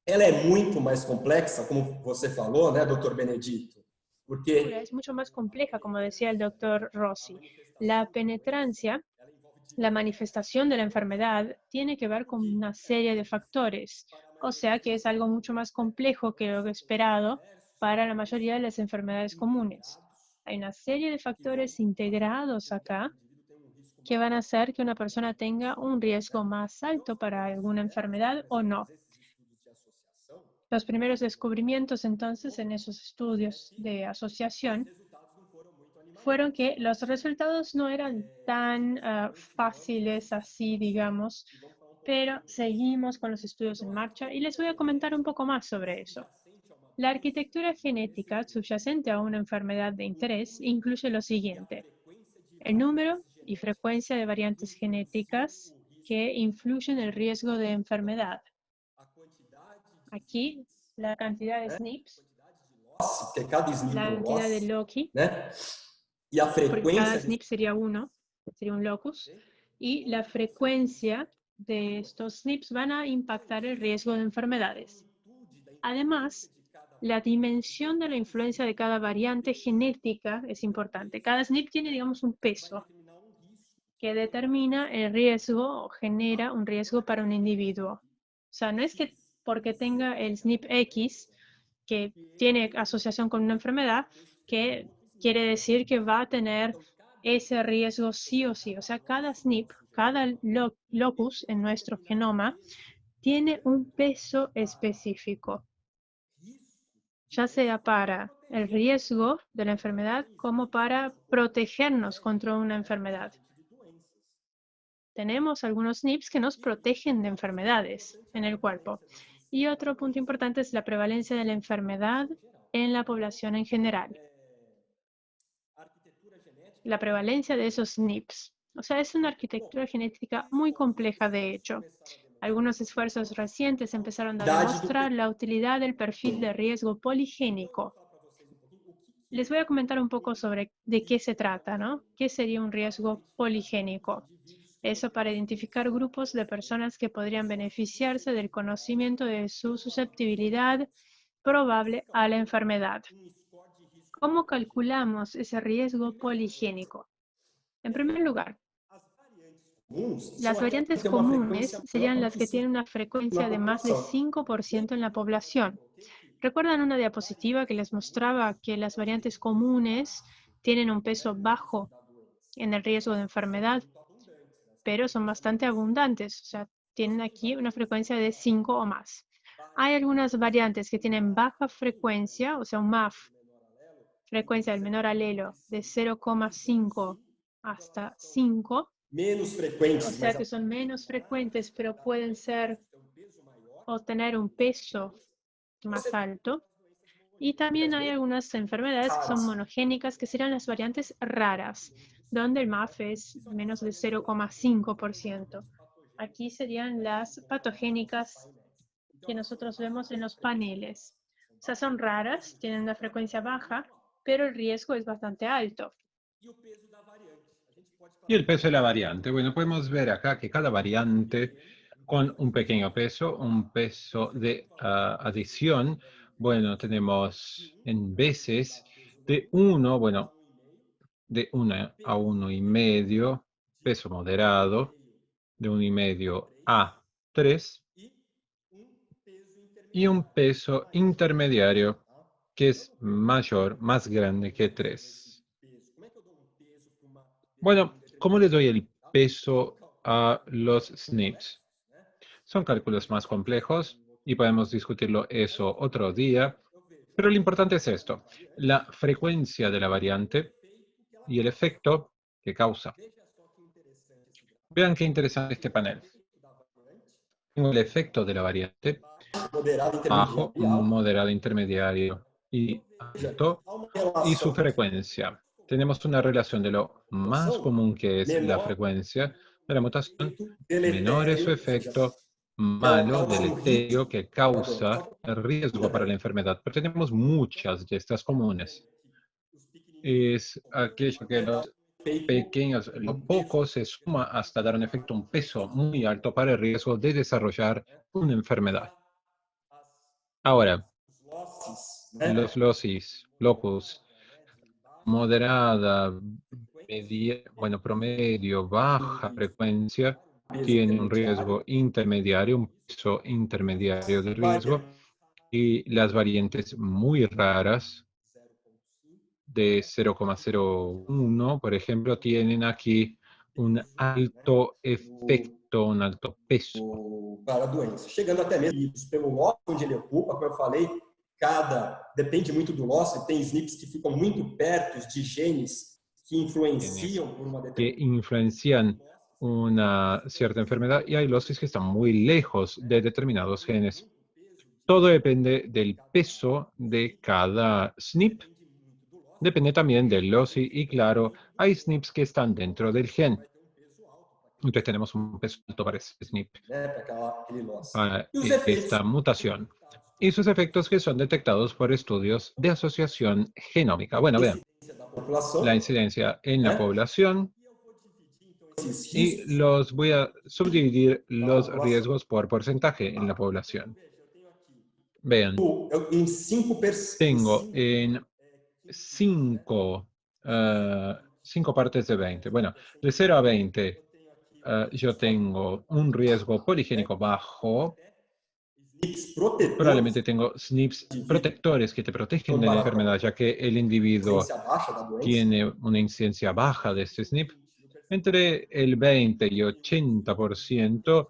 ela é muito mais complexa, como você falou, né, Dr. Benedito? Porque Es mucho más compleja, como decía el doctor Rossi. La penetrancia, la manifestación de la enfermedad, tiene que ver con una serie de factores, o sea que es algo mucho más complejo que lo esperado para la mayoría de las enfermedades comunes. Hay una serie de factores integrados acá que van a hacer que una persona tenga un riesgo más alto para alguna enfermedad o no. Los primeros descubrimientos entonces en esos estudios de asociación fueron que los resultados no eran tan fáciles así, digamos, pero seguimos con los estudios en marcha y les voy a comentar un poco más sobre eso. La arquitectura genética subyacente a una enfermedad de interés incluye lo siguiente: el número y frecuencia de variantes genéticas que influyen en el riesgo de enfermedad. Aquí, la cantidad de SNPs, que cada SNP la é um cantidad de loss, Loci, né? E a porque cada frequência SNP sería uno, sería un locus, y la frecuencia de estos SNPs van a impactar el riesgo de enfermedades. Además, la dimensión de la influencia de cada variante genética es importante. Cada SNP tiene, digamos, un peso que determina el riesgo o genera un riesgo para un individuo. O sea, no es que porque tenga el SNP X, que tiene asociación con una enfermedad, que quiere decir que va a tener ese riesgo sí o sí. O sea, cada SNP, cada locus en nuestro genoma, tiene un peso específico, ya sea para el riesgo de la enfermedad como para protegernos contra una enfermedad. Tenemos algunos SNPs que nos protegen de enfermedades en el cuerpo. Y otro punto importante es la prevalencia de la enfermedad en la población en general. La prevalencia de esos SNPs. O sea, es una arquitectura genética muy compleja, de hecho. Algunos esfuerzos recientes empezaron a demostrar la utilidad del perfil de riesgo poligénico. Les voy a comentar un poco sobre de qué se trata, ¿no? ¿Qué sería un riesgo poligénico? Eso para identificar grupos de personas que podrían beneficiarse del conocimiento de su susceptibilidad probable a la enfermedad. ¿Cómo calculamos ese riesgo poligénico? En primer lugar, las variantes comunes serían las que tienen una frecuencia de más de 5% en la población. ¿Recuerdan una diapositiva que les mostraba que las variantes comunes tienen un peso bajo en el riesgo de enfermedad, pero son bastante abundantes? O sea, tienen aquí una frecuencia de 5 o más. Hay algunas variantes que tienen baja frecuencia, o sea, un MAF, frecuencia del menor alelo de 0,5 hasta 5, menos frequentes, o sea que son menos frecuentes, pero pueden ser o tener un peso más alto. Y también hay algunas enfermedades que son monogénicas, que serían las variantes raras, donde el MAF es menos de 0,5%. Aquí serían las patogénicas que nosotros vemos en los paneles. O sea, son raras, tienen una frecuencia baja, pero el riesgo es bastante alto. Y el peso de la variante. Bueno, podemos ver acá que cada variante con un pequeño peso, un peso de adición. Bueno, tenemos en veces de 1, bueno, de 1 a 1,5, peso moderado, de 1,5 a 3, y un peso intermediario que es mayor, más grande que 3. Bueno, ¿cómo le doy el peso a los SNPs? Son cálculos más complejos y podemos discutirlo eso otro día, pero lo importante es esto: la frecuencia de la variante y el efecto que causa. Vean qué interesante este panel. Tengo el efecto de la variante bajo, moderado, intermediario y alto, y su frecuencia. Tenemos una relación de lo más común, que es la frecuencia de la mutación, menor es su efecto, malo, deleterio, que causa riesgo para la enfermedad. Pero tenemos muchas de estas comunes. Es aquello que los pequeños, lo poco se suma hasta dar un efecto, un peso muy alto para el riesgo de desarrollar una enfermedad. Ahora, los locus, moderada, promedio, baja frecuencia, tiene un riesgo intermediario, un peso intermediario de riesgo, y las variantes muy raras de 0,01, por ejemplo, tienen aquí un alto efecto, un alto peso. Para a doença. Chegando até mesmo pelo lote onde ele ocupa, como eu falei, depende muito do lote, tem SNPs que ficam muito perto de genes que influenciam por uma Que determinada... influencian una cierta enfermedad y hay losis que están muy lejos de determinados genes. Todo depende del peso de cada SNP. Depende también del loci y, claro, hay SNPs que están dentro del gen. Entonces tenemos un peso alto para ese SNP, para esta mutación. Y sus efectos que son detectados por estudios de asociación genómica. Bueno, vean, la incidencia en la población. Y los voy a subdividir los riesgos por porcentaje en la población. Vean, tengo en 5 partes de 20. Bueno, de 0 a 20 yo tengo un riesgo poligénico bajo. Probablemente tengo SNPs protectores que te protegen de la enfermedad, ya que el individuo tiene una incidencia baja de este SNP. Entre el 20 y 80%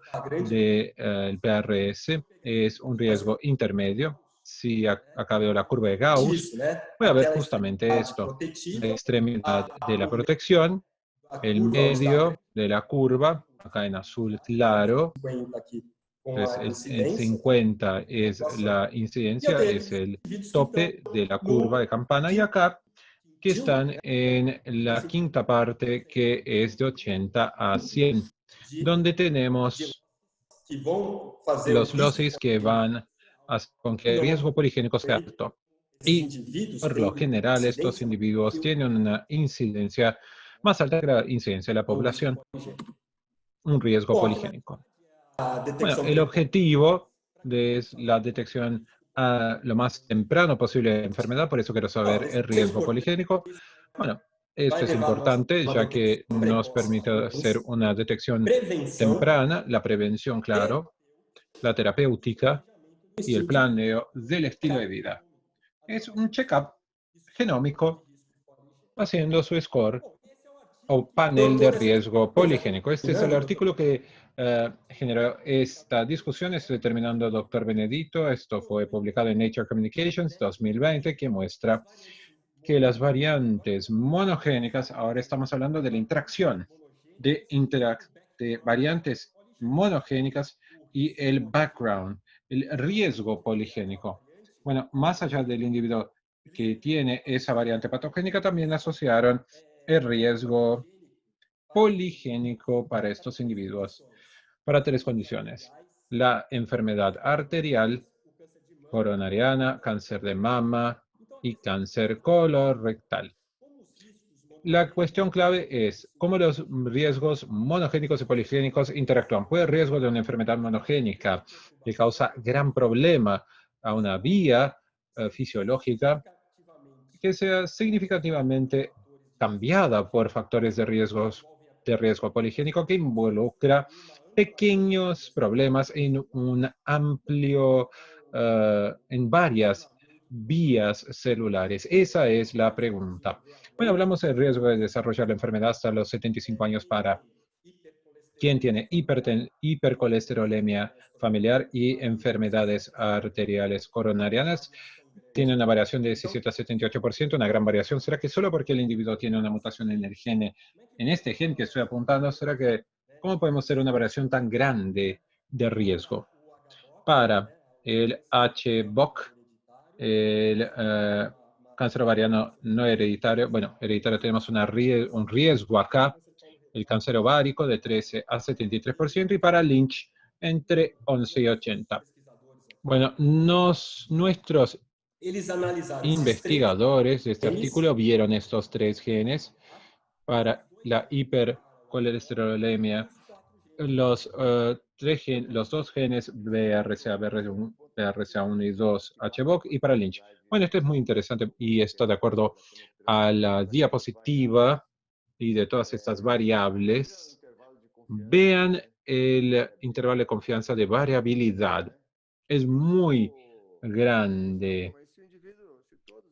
del PRS es un riesgo intermedio. Si acá veo la curva de Gauss, voy a ver justamente esto. La extremidad de la protección, el medio de la curva, acá en azul claro. Entonces, el 50 es la incidencia, es el tope de la curva de campana. Y acá, que están en la quinta parte, que es de 80 a 100, donde tenemos los locis que van con que el riesgo poligénico sea alto. Y por lo general, estos individuos tienen una incidencia más alta que la incidencia de la población, un riesgo poligénico. Bueno, el objetivo es la detección lo más temprano posible de la enfermedad, por eso quiero saber el riesgo poligénico. Bueno, esto es importante, ya que nos permite hacer una detección temprana, la prevención, claro, la terapéutica y el planeo del estilo de vida. Es un check-up genómico haciendo su score o panel de riesgo poligénico. Este es el artículo que generó esta discusión. Estoy terminando, doctor Benedito. Esto fue publicado en Nature Communications 2020, que muestra que las variantes monogénicas, ahora estamos hablando de la interacción de variantes monogénicas y el background, el riesgo poligénico. Bueno, más allá del individuo que tiene esa variante patogénica, también asociaron el riesgo poligénico para estos individuos para 3 condiciones: la enfermedad arterial, coronariana, cáncer de mama y cáncer colorectal. La cuestión clave es cómo los riesgos monogénicos y poligénicos interactúan. Puede el riesgo de una enfermedad monogénica que causa gran problema a una vía fisiológica que sea significativamente cambiada por factores de riesgo poligénico que involucra pequeños problemas en un amplio, en varias vías celulares. Esa es la pregunta. Bueno, hablamos del riesgo de desarrollar la enfermedad hasta los 75 años para quien tiene hipercolesterolemia familiar y enfermedades arteriales coronarianas. Tiene una variación de 17 a 78%, una gran variación. ¿Será que solo porque el individuo tiene una mutación en el gen, en este gen que estoy apuntando, será que cómo podemos hacer una variación tan grande de riesgo? Para el HBOC, el cáncer ovariano no hereditario, bueno, hereditario tenemos un riesgo acá, el cáncer ovárico de 13 a 73%, y para Lynch entre 11 y 80. Bueno, nuestros Eles analisaram esses 3 investigadores de este genes. artículo vieron estos 3 genes para la hipercolesterolemia. Los 2 genes BRCA, BRCA1 y 2 HBOC y para Lynch. Bueno, esto es muy interesante y está de acuerdo a la diapositiva y de todas estas variables. Vean el intervalo de confianza de variabilidad. Es muy grande.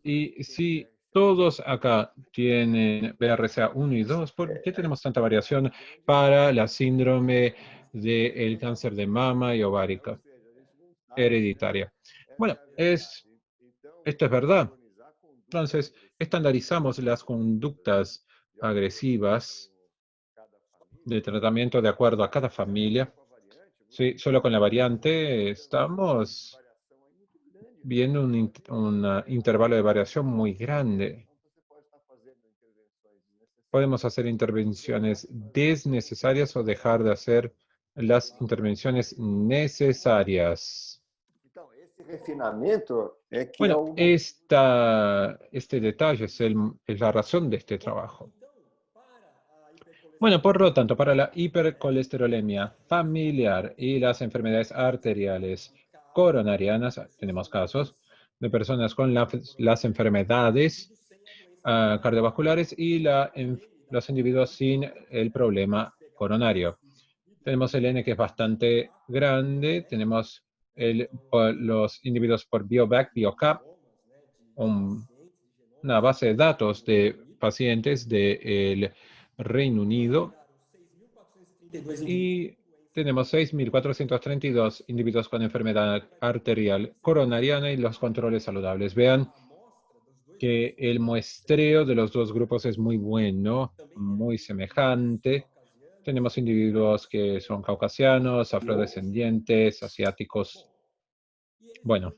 Y si todos acá tienen BRCA1 y 2, ¿por qué tenemos tanta variación para la síndrome del cáncer de mama y ovárica hereditaria? Bueno, esto es verdad. Entonces, estandarizamos las conductas agresivas de tratamiento de acuerdo a cada familia. Sí, solo con la variante estamos viendo un intervalo de variación muy grande. Podemos hacer intervenciones desnecesarias o dejar de hacer las intervenciones necesarias. Bueno, este detalle es la razón de este trabajo. Bueno, por lo tanto, para la hipercolesterolemia familiar y las enfermedades arteriales coronarianas, tenemos casos de personas con las enfermedades cardiovasculares y los individuos sin el problema coronario. Tenemos el N que es bastante grande, tenemos los individuos por BioVac, BioCap, una base de datos de pacientes del Reino Unido y tenemos 6.432 individuos con enfermedad arterial coronariana y los controles saludables. Vean que el muestreo de los 2 grupos es muy bueno, muy semejante. Tenemos individuos que son caucasianos, afrodescendientes, asiáticos. Bueno,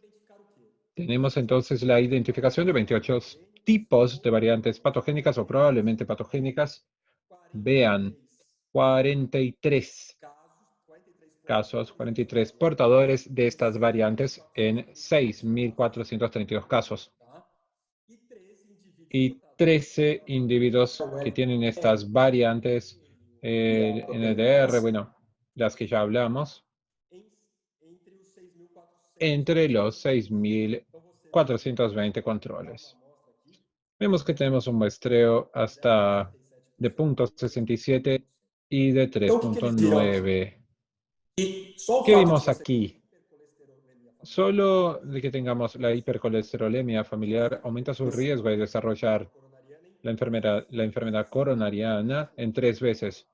tenemos entonces la identificación de 28 tipos de variantes patogénicas o probablemente patogénicas. Vean, 43 casos, 43 portadores de estas variantes en 6.432 casos. Y 13 individuos que tienen estas variantes, NDR, bueno, las que ya hablamos, entre los 6.420 controles. Vemos que tenemos un muestreo hasta de 0.67 y de 3.9. ¿Qué vimos aquí? Solo de que tengamos la hipercolesterolemia familiar aumenta su riesgo de desarrollar la enfermedad coronariana en 3 veces,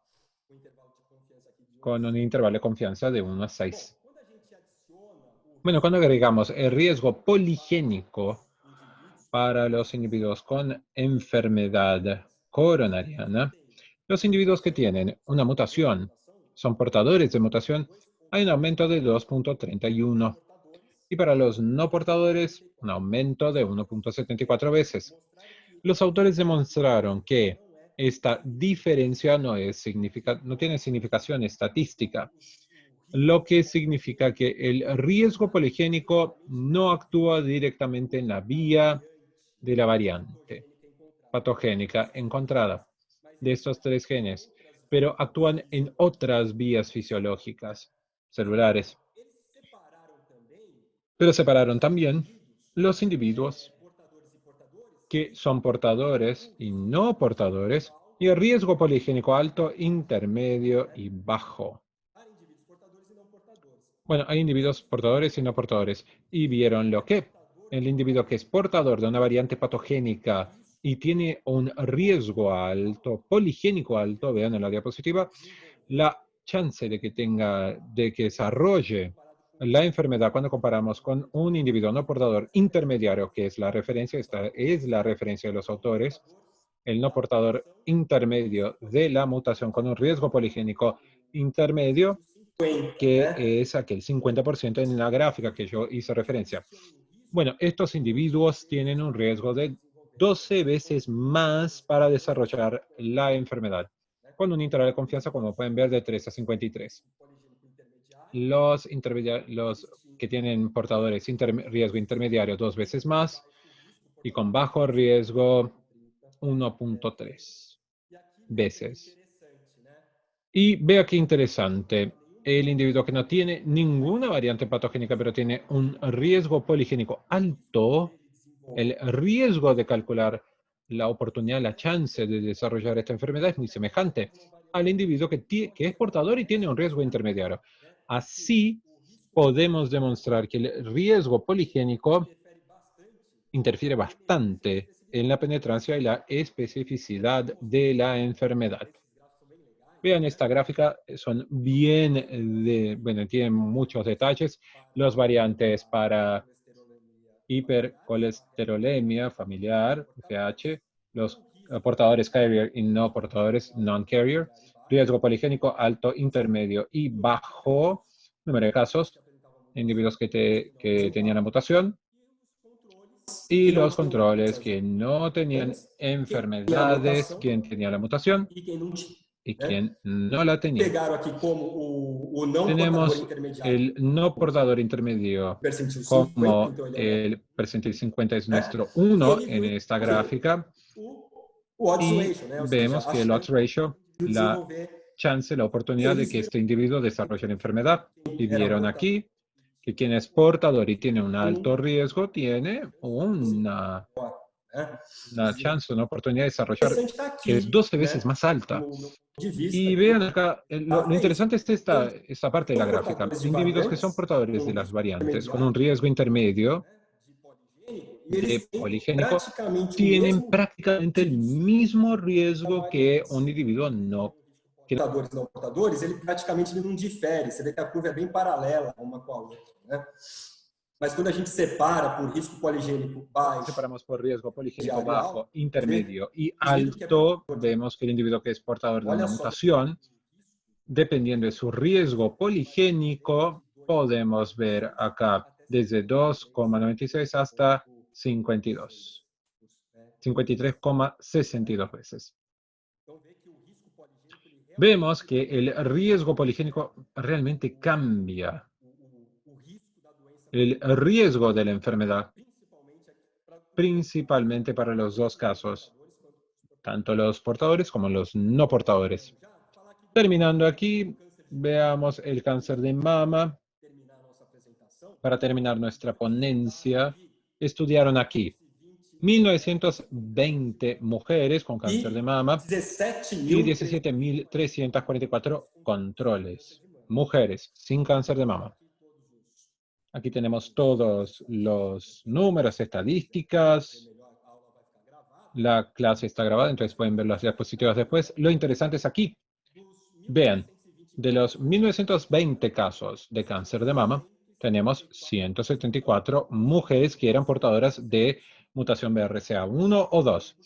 con un intervalo de confianza de 1 a 6. Bueno, cuando agregamos el riesgo poligénico para los individuos con enfermedad coronariana, los individuos que tienen una mutación, son portadores de mutación, hay un aumento de 2.31. Y para los no portadores, un aumento de 1.74 veces. Los autores demostraron que esta diferencia no tiene significación estadística, lo que significa que el riesgo poligénico no actúa directamente en la vía de la variante patogénica encontrada de estos 3 genes, pero actúan en otras vías fisiológicas celulares. Pero separaron también los individuos que son portadores y no portadores, y el riesgo poligénico alto, intermedio y bajo. Bueno, hay individuos portadores y no portadores, y vieron lo que el individuo que es portador de una variante patogénica y tiene un riesgo alto, poligénico alto, vean en la diapositiva, la chance de que desarrolle la enfermedad cuando comparamos con un individuo no portador intermediario, que es la referencia, esta es la referencia de los autores, el no portador intermedio de la mutación con un riesgo poligénico intermedio, que es aquel 50% en la gráfica que yo hice referencia. Bueno, estos individuos tienen un riesgo de 12 veces más para desarrollar la enfermedad, con un intervalo de confianza, como pueden ver, de 3 a 53. los que tienen portadores riesgo intermediario 2 veces más y con bajo riesgo 1.3 veces. Y vea qué interesante. El individuo que no tiene ninguna variante patogénica, pero tiene un riesgo poligénico alto, el riesgo de calcular la oportunidad, la chance de desarrollar esta enfermedad es muy semejante al individuo que es portador y tiene un riesgo intermediario. Así, podemos demostrar que el riesgo poligénico interfiere bastante en la penetrancia y la especificidad de la enfermedad. Vean esta gráfica, son bueno, tienen muchos detalles. Los variantes para hipercolesterolemia familiar, FH, los portadores carrier y no portadores non-carrier, riesgo poligénico alto, intermedio y bajo, número de casos, individuos que tenían la mutación, y los controles que no tenían enfermedades, quien tenía la mutación y quien no la tenía. Tenemos el no portador intermedio como el percentil 50 es nuestro 1 en esta gráfica. Y vemos que el odds ratio, la chance, la oportunidad de que este individuo desarrolle la enfermedad. Y vieron aquí que quien es portador y tiene un alto riesgo tiene una chance, una oportunidad de desarrollar que es 12 veces más alta. Y vean acá, lo interesante es esta parte de la gráfica. Individuos que son portadores de las variantes con un riesgo intermedio de poligénico tienen prácticamente el mismo riesgo que un individuo no. Portadores não portadores, ele praticamente não difere. Você vê que a curva é bem paralela uma com a outra, né? Mas quando a gente separa por risco poligênico baixo, separamos por riesgo poligénico bajo, intermedio y alto, vemos que el individuo que es portador de una mutación, dependiendo de su riesgo poligénico, podemos ver acá desde 2,96 hasta 52. 53,62 veces. Vemos que el riesgo poligénico realmente cambia el riesgo de la enfermedad, principalmente para los dos casos, tanto los portadores como los no portadores. Terminando aquí, veamos el cáncer de mama. Para terminar nuestra ponencia, estudiaron aquí 1920 mujeres con cáncer de mama y 17.344 controles. Mujeres sin cáncer de mama. Aquí tenemos todos los números, estadísticas. La clase está grabada, entonces pueden ver las diapositivas después. Lo interesante es aquí. Vean, de los 1920 casos de cáncer de mama, tenemos 174 mujeres que eran portadoras de mutación BRCA1 o 2.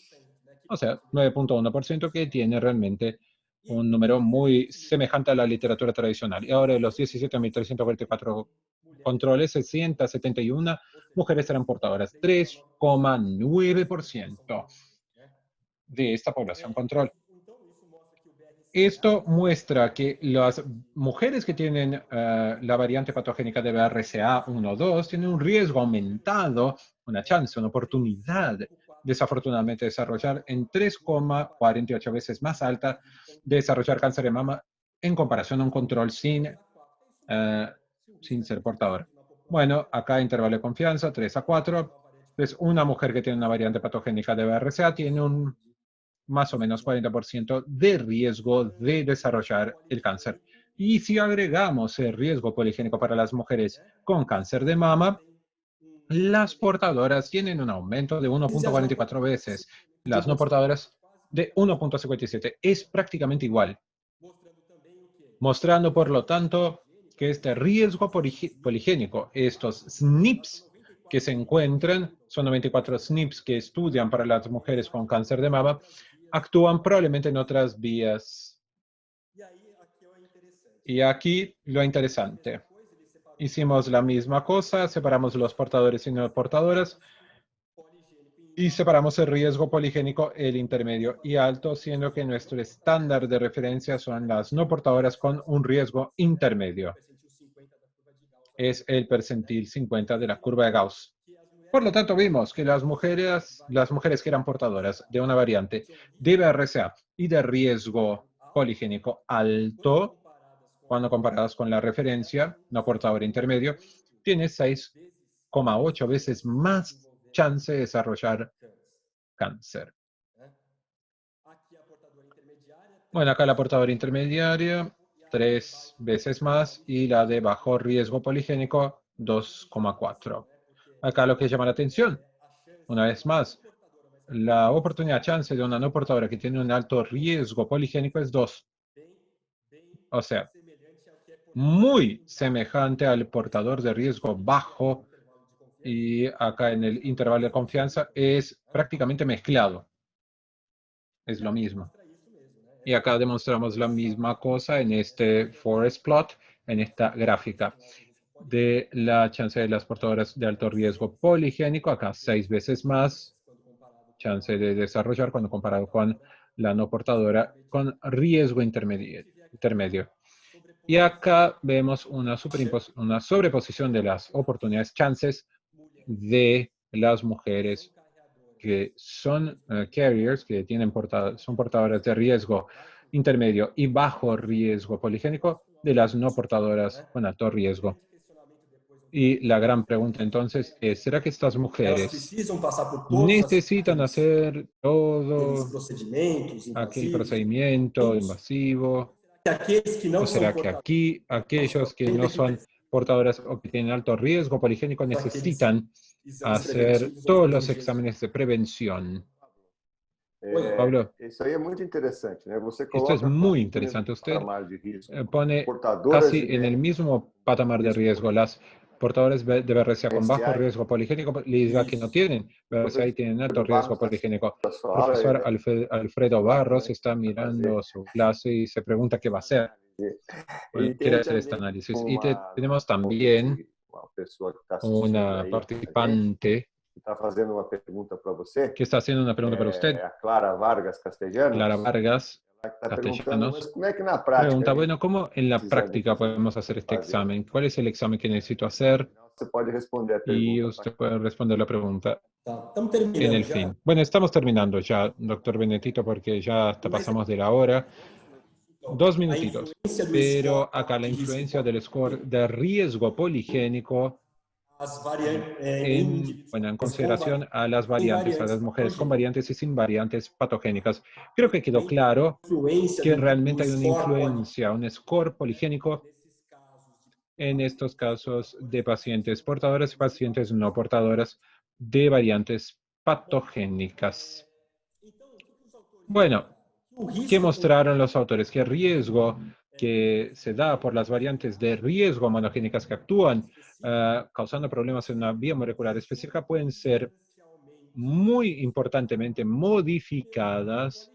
O sea, 9.1% que tiene realmente un número muy semejante a la literatura tradicional. Y ahora de los 17.344 controles, 671 mujeres eran portadoras, 3,9% de esta población control. Esto muestra que las mujeres que tienen la variante patogénica de BRCA1 o 2 tienen un riesgo aumentado, una chance, una oportunidad, desafortunadamente, de desarrollar en 3,48 veces más alta de desarrollar cáncer de mama en comparación a un control sin ser portador. Bueno, acá intervalo de confianza, 3 a 4. Pues una mujer que tiene una variante patogénica de BRCA tiene un más o menos 40% de riesgo de desarrollar el cáncer. Y si agregamos el riesgo poligénico para las mujeres con cáncer de mama, las portadoras tienen un aumento de 1.44 veces. Las no portadoras de 1.57. Es prácticamente igual. Mostrando, por lo tanto, que este riesgo poligénico, estos SNPs que se encuentran, son 94 SNPs que estudian para las mujeres con cáncer de mama, actúan probablemente en otras vías. Y aquí lo interesante. Hicimos la misma cosa, separamos los portadores y no portadoras, y separamos el riesgo poligénico, el intermedio y alto, siendo que nuestro estándar de referencia son las no portadoras con un riesgo intermedio. es el percentil 50 de la curva de Gauss. Por lo tanto, vimos que las mujeres que eran portadoras de una variante de BRCA y de riesgo poligénico alto, cuando comparadas con la referencia no portadora intermedio, tiene 6,8 veces más chance de desarrollar cáncer. Bueno, acá la portadora intermediaria, 3 veces más, y la de bajo riesgo poligénico, 2,4. Acá lo que llama la atención, una vez más, la oportunidad chance de una no portadora que tiene un alto riesgo poligénico es 2. O sea, muy semejante al portador de riesgo bajo, y acá en el intervalo de confianza es prácticamente mezclado. Es lo mismo. Y acá demostramos la misma cosa en este forest plot, en esta gráfica de la chance de las portadoras de alto riesgo poligénico. Acá 6 veces más chance de desarrollar cuando comparado con la no portadora con riesgo intermedio. Y acá vemos una sobreposición de las oportunidades, chances de las mujeres que son carriers, que son portadoras de riesgo intermedio y bajo riesgo poligénico, de las no portadoras con alto riesgo. Y la gran pregunta entonces es, ¿será que estas mujeres necesitan hacer todo aquel procedimiento invasivo? ¿O será que aquí aquellos que no son portadoras o que tienen alto riesgo poligénico necesitan hacer todos los exámenes de prevención? Pablo, Isso aí é muito interessante, né? Você esto es coloca muy no interesante. mesmo Usted patamar de risco pone portadoras casi en el mismo patamar de riesgo las portadoras de BRCA con bajo BRCA riesgo poligénico y las que no tienen BRCA y tienen alto riesgo poligénico. da sua aula, Profesor Alfredo Barros está mirando su clase y se pregunta qué va a hacer. e Quiere tem hacer este também análisis. Y uma tenemos también uma pessoa que está assistindo una aí, participante que está fazendo uma pergunta para você, que está haciendo una pregunta para usted, a Clara Vargas Castellanos. Clara Vargas Está perguntando, Castellanos. mas como é que na prática Pregunta, a gente bueno, ¿cómo en la precisa práctica podemos hacer este fazer? examen? ¿Cuál es el examen que necesito hacer? Você pode responder a Y pergunta. usted puede responder la pregunta Estamos en terminando el já. fin. Bueno, estamos terminando ya, doctor Benedito, porque ya hasta pasamos de la hora. 2 minutitos. influência do Pero score acá la de risco influencia del score de riesgo poligénico as variantes en consideración a las variantes, a las mujeres con variantes y sin variantes patogénicas. Creo que quedó claro que realmente hay una influencia, un score poligénico en estos casos de pacientes portadoras y pacientes no portadoras de variantes patogénicas. Bueno, ¿qué mostraron los autores? Que el riesgo que se da por las variantes de riesgo monogénicas que actúan causando problemas en una vía molecular específica pueden ser muy importantemente modificadas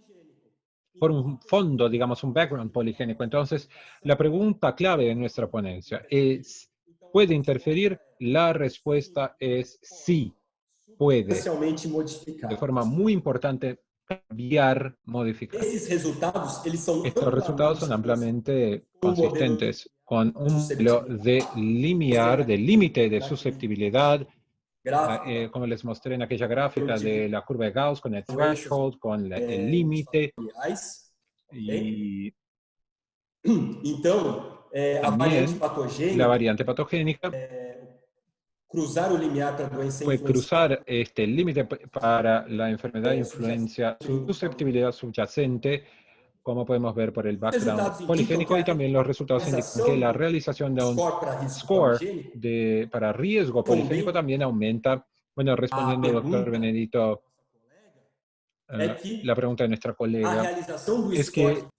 por un fondo, digamos, un background poligénico. Entonces, la pregunta clave de nuestra ponencia es, ¿puede interferir? La respuesta es sí, puede. substancialmente De modificadas. forma muy importante, cambiar, modificar. Esses resultados, eles são Estos resultados son ampliamente consistentes con un modelo de limiar, de límite de susceptibilidad, como les mostré en aquella gráfica de la curva de Gauss, con el threshold, con el límite. Y Então, a variante también la patogênica, variante patogénica cruzar o limiar para a doença puede influenciar cruzar este límite para la enfermedad de influencia susceptibilidad subyacente, como podemos ver por el background poligénico, y también los resultados indican que la realización de un score para riesgo poligénico también aumenta. Bueno, respondiendo, doctor Benedito, la pregunta de nuestra a colega realização do es que score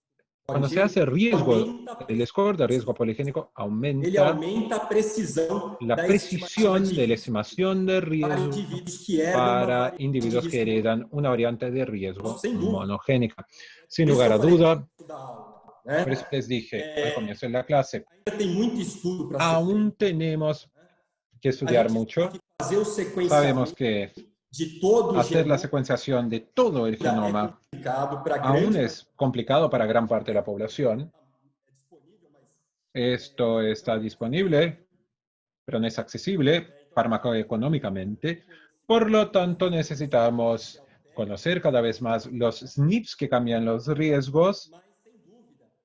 cuando se hace riesgo, el score de riesgo poligénico ele aumenta aumenta a precisão la da precisión estimativa de la de estimación de para riesgo indivíduos que herdam uma para variante de individuos que risco. heredan una variante de riesgo Sin duda. monogénica. Sin Por isso lugar que a eu falei duda, no início da aula, né? por eso les dije al comienzo de la clase, Ainda tem muito estudo para ser aún feito. tenemos que A estudiar gente mucho. tem que fazer o Sabemos sequenciamento que de todo o hacer la genoma secuenciación de todo el é genoma complicado para aún grande es complicado para gran parte de la población. Esto está disponible, pero no es accesible farmacoeconómicamente. Por lo tanto, necesitamos conocer cada vez más los SNPs que cambian los riesgos,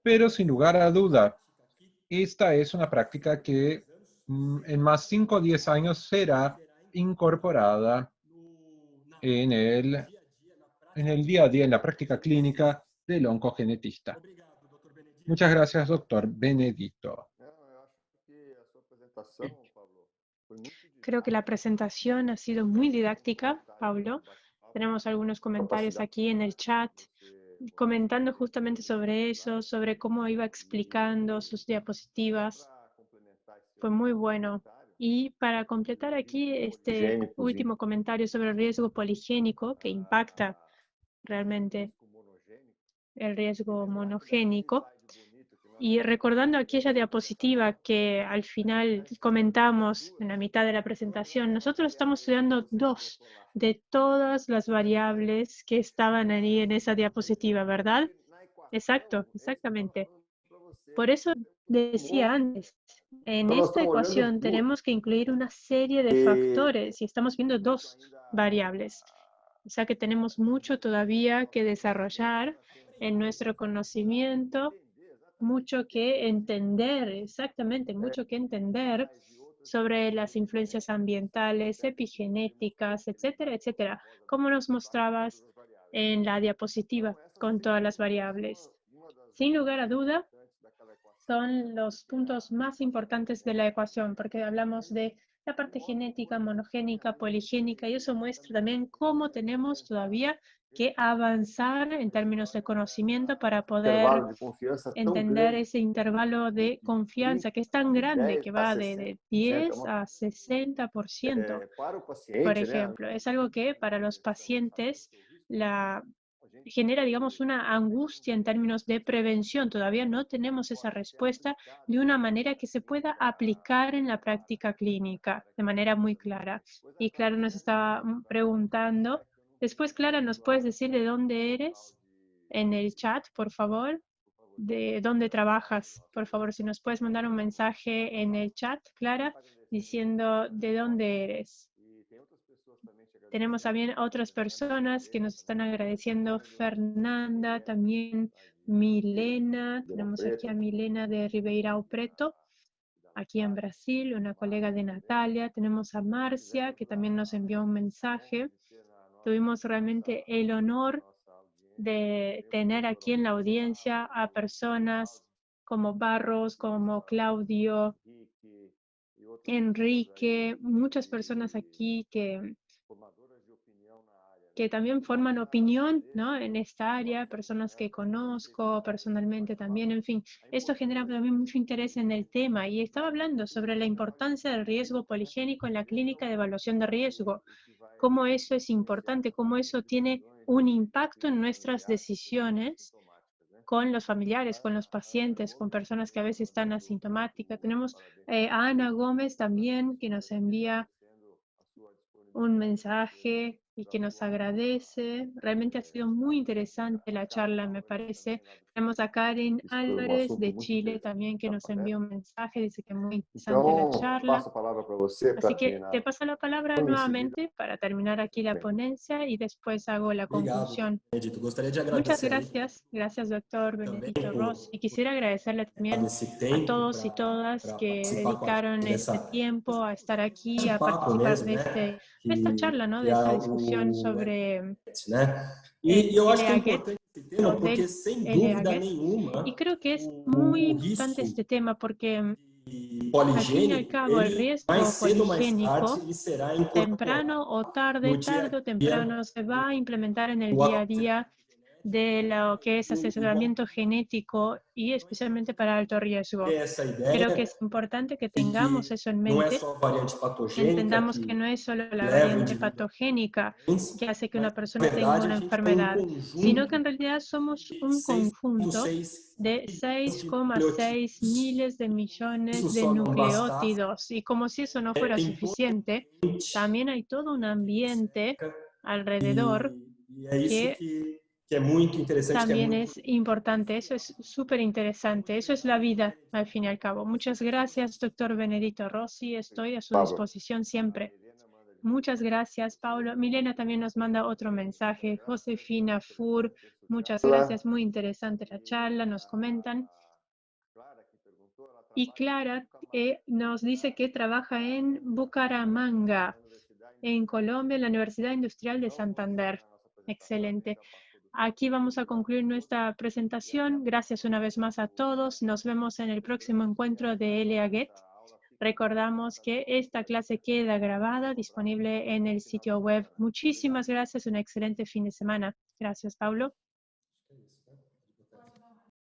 pero sin lugar a duda, esta es una práctica que en más 5 o 10 años será incorporada en el día a día, en la práctica clínica del oncogenetista. Muchas gracias, doctor Benedito. Creo que la presentación ha sido muy didáctica, Pablo. Tenemos algunos comentarios aquí en el chat comentando justamente sobre eso, sobre cómo iba explicando sus diapositivas. Fue muy bueno. Y para completar aquí este último comentario sobre el riesgo poligénico que impacta realmente el riesgo monogénico, y recordando aquella diapositiva que al final comentamos en la mitad de la presentación, nosotros estamos estudiando 2 de todas las variables que estaban ahí en esa diapositiva, ¿verdad? Exacto, exactamente. Por eso decía antes, en esta ecuación tenemos que incluir una serie de factores y estamos viendo 2 variables. O sea que tenemos mucho todavía que desarrollar en nuestro conocimiento, mucho que entender, exactamente, mucho que entender sobre las influencias ambientales, epigenéticas, etcétera, etcétera, como nos mostrabas en la diapositiva con todas las variables. Sin lugar a duda, son los puntos más importantes de la ecuación, porque hablamos de la parte genética, monogénica, poligénica, y eso muestra también cómo tenemos todavía que avanzar en términos de conocimiento para poder entender ese intervalo de confianza que es tan grande, que va de 10 a 60%, por ejemplo. Es algo que para los pacientes genera, digamos, una angustia en términos de prevención. Todavía no tenemos esa respuesta de una manera que se pueda aplicar en la práctica clínica de manera muy clara. Y Clara nos estaba preguntando. Después, Clara, ¿nos puedes decir de dónde eres en el chat, por favor? ¿De dónde trabajas? Por favor, si nos puedes mandar un mensaje en el chat, Clara, diciendo de dónde eres. Tenemos también otras personas que nos están agradeciendo. Fernanda, también Milena. Tenemos aquí a Milena de Ribeirão Preto, aquí en Brasil, una colega de Natalia. Tenemos a Marcia, que también nos envió un mensaje. Tuvimos realmente el honor de tener aquí en la audiencia a personas como Barros, como Claudio, Enrique, muchas personas aquí que también forman opinión, ¿no?, en esta área, personas que conozco personalmente también, en fin, esto genera también mucho interés en el tema. Y estaba hablando sobre la importancia del riesgo poligénico en la clínica de evaluación de riesgo, cómo eso es importante, cómo eso tiene un impacto en nuestras decisiones con los familiares, con los pacientes, con personas que a veces están asintomáticas. Tenemos a Ana Gómez también, que nos envía un mensaje y que nos agradece. Realmente ha sido muy interesante la charla, me parece. Tenemos a Karen Álvarez de Chile también, que nos envió un mensaje, dice que muy interesante la charla. Así que te paso la palabra nuevamente para terminar aquí la ponencia y después hago la conclusión. Muchas gracias. Gracias, doctor Benedito Rossi. Y quisiera agradecerle también a todos y todas que dedicaron este tiempo a estar aquí, a participar de esta charla, ¿no?, de esta discusión sobre el LEAGET o del LEAGET. Y creo que es muy importante este tema porque al fin y al cabo el riesgo poligénico, temprano o tarde o temprano, se va a implementar en el día a día de lo que es asesoramiento genético y especialmente para alto riesgo. Creo que es importante que tengamos eso en mente, entendamos que no es solo la variante patogénica que hace que una persona tenga una enfermedad, sino que en realidad somos un conjunto de 6,6 miles de millones de nucleótidos. Y como si eso no fuera suficiente, también hay todo un ambiente alrededor que que é muito interessante. También es importante, eso es súper interesante, eso es la vida al fin y al cabo. Muchas gracias, doctor Benedito Rossi, estoy a su disposición siempre. Muchas gracias, Paulo. Milena también nos manda otro mensaje. Josefina Fur, muchas gracias, muy interesante la charla, nos comentan. Y Clara nos dice que trabaja en Bucaramanga, en Colombia, en la Universidad Industrial de Santander. Excelente. Aquí vamos a concluir nuestra presentación. Gracias una vez más a todos. Nos vemos en el próximo encuentro de LA-GET. Recordamos que esta clase queda grabada, disponible en el sitio web. Muchísimas gracias. Un excelente fin de semana. Gracias, Paulo.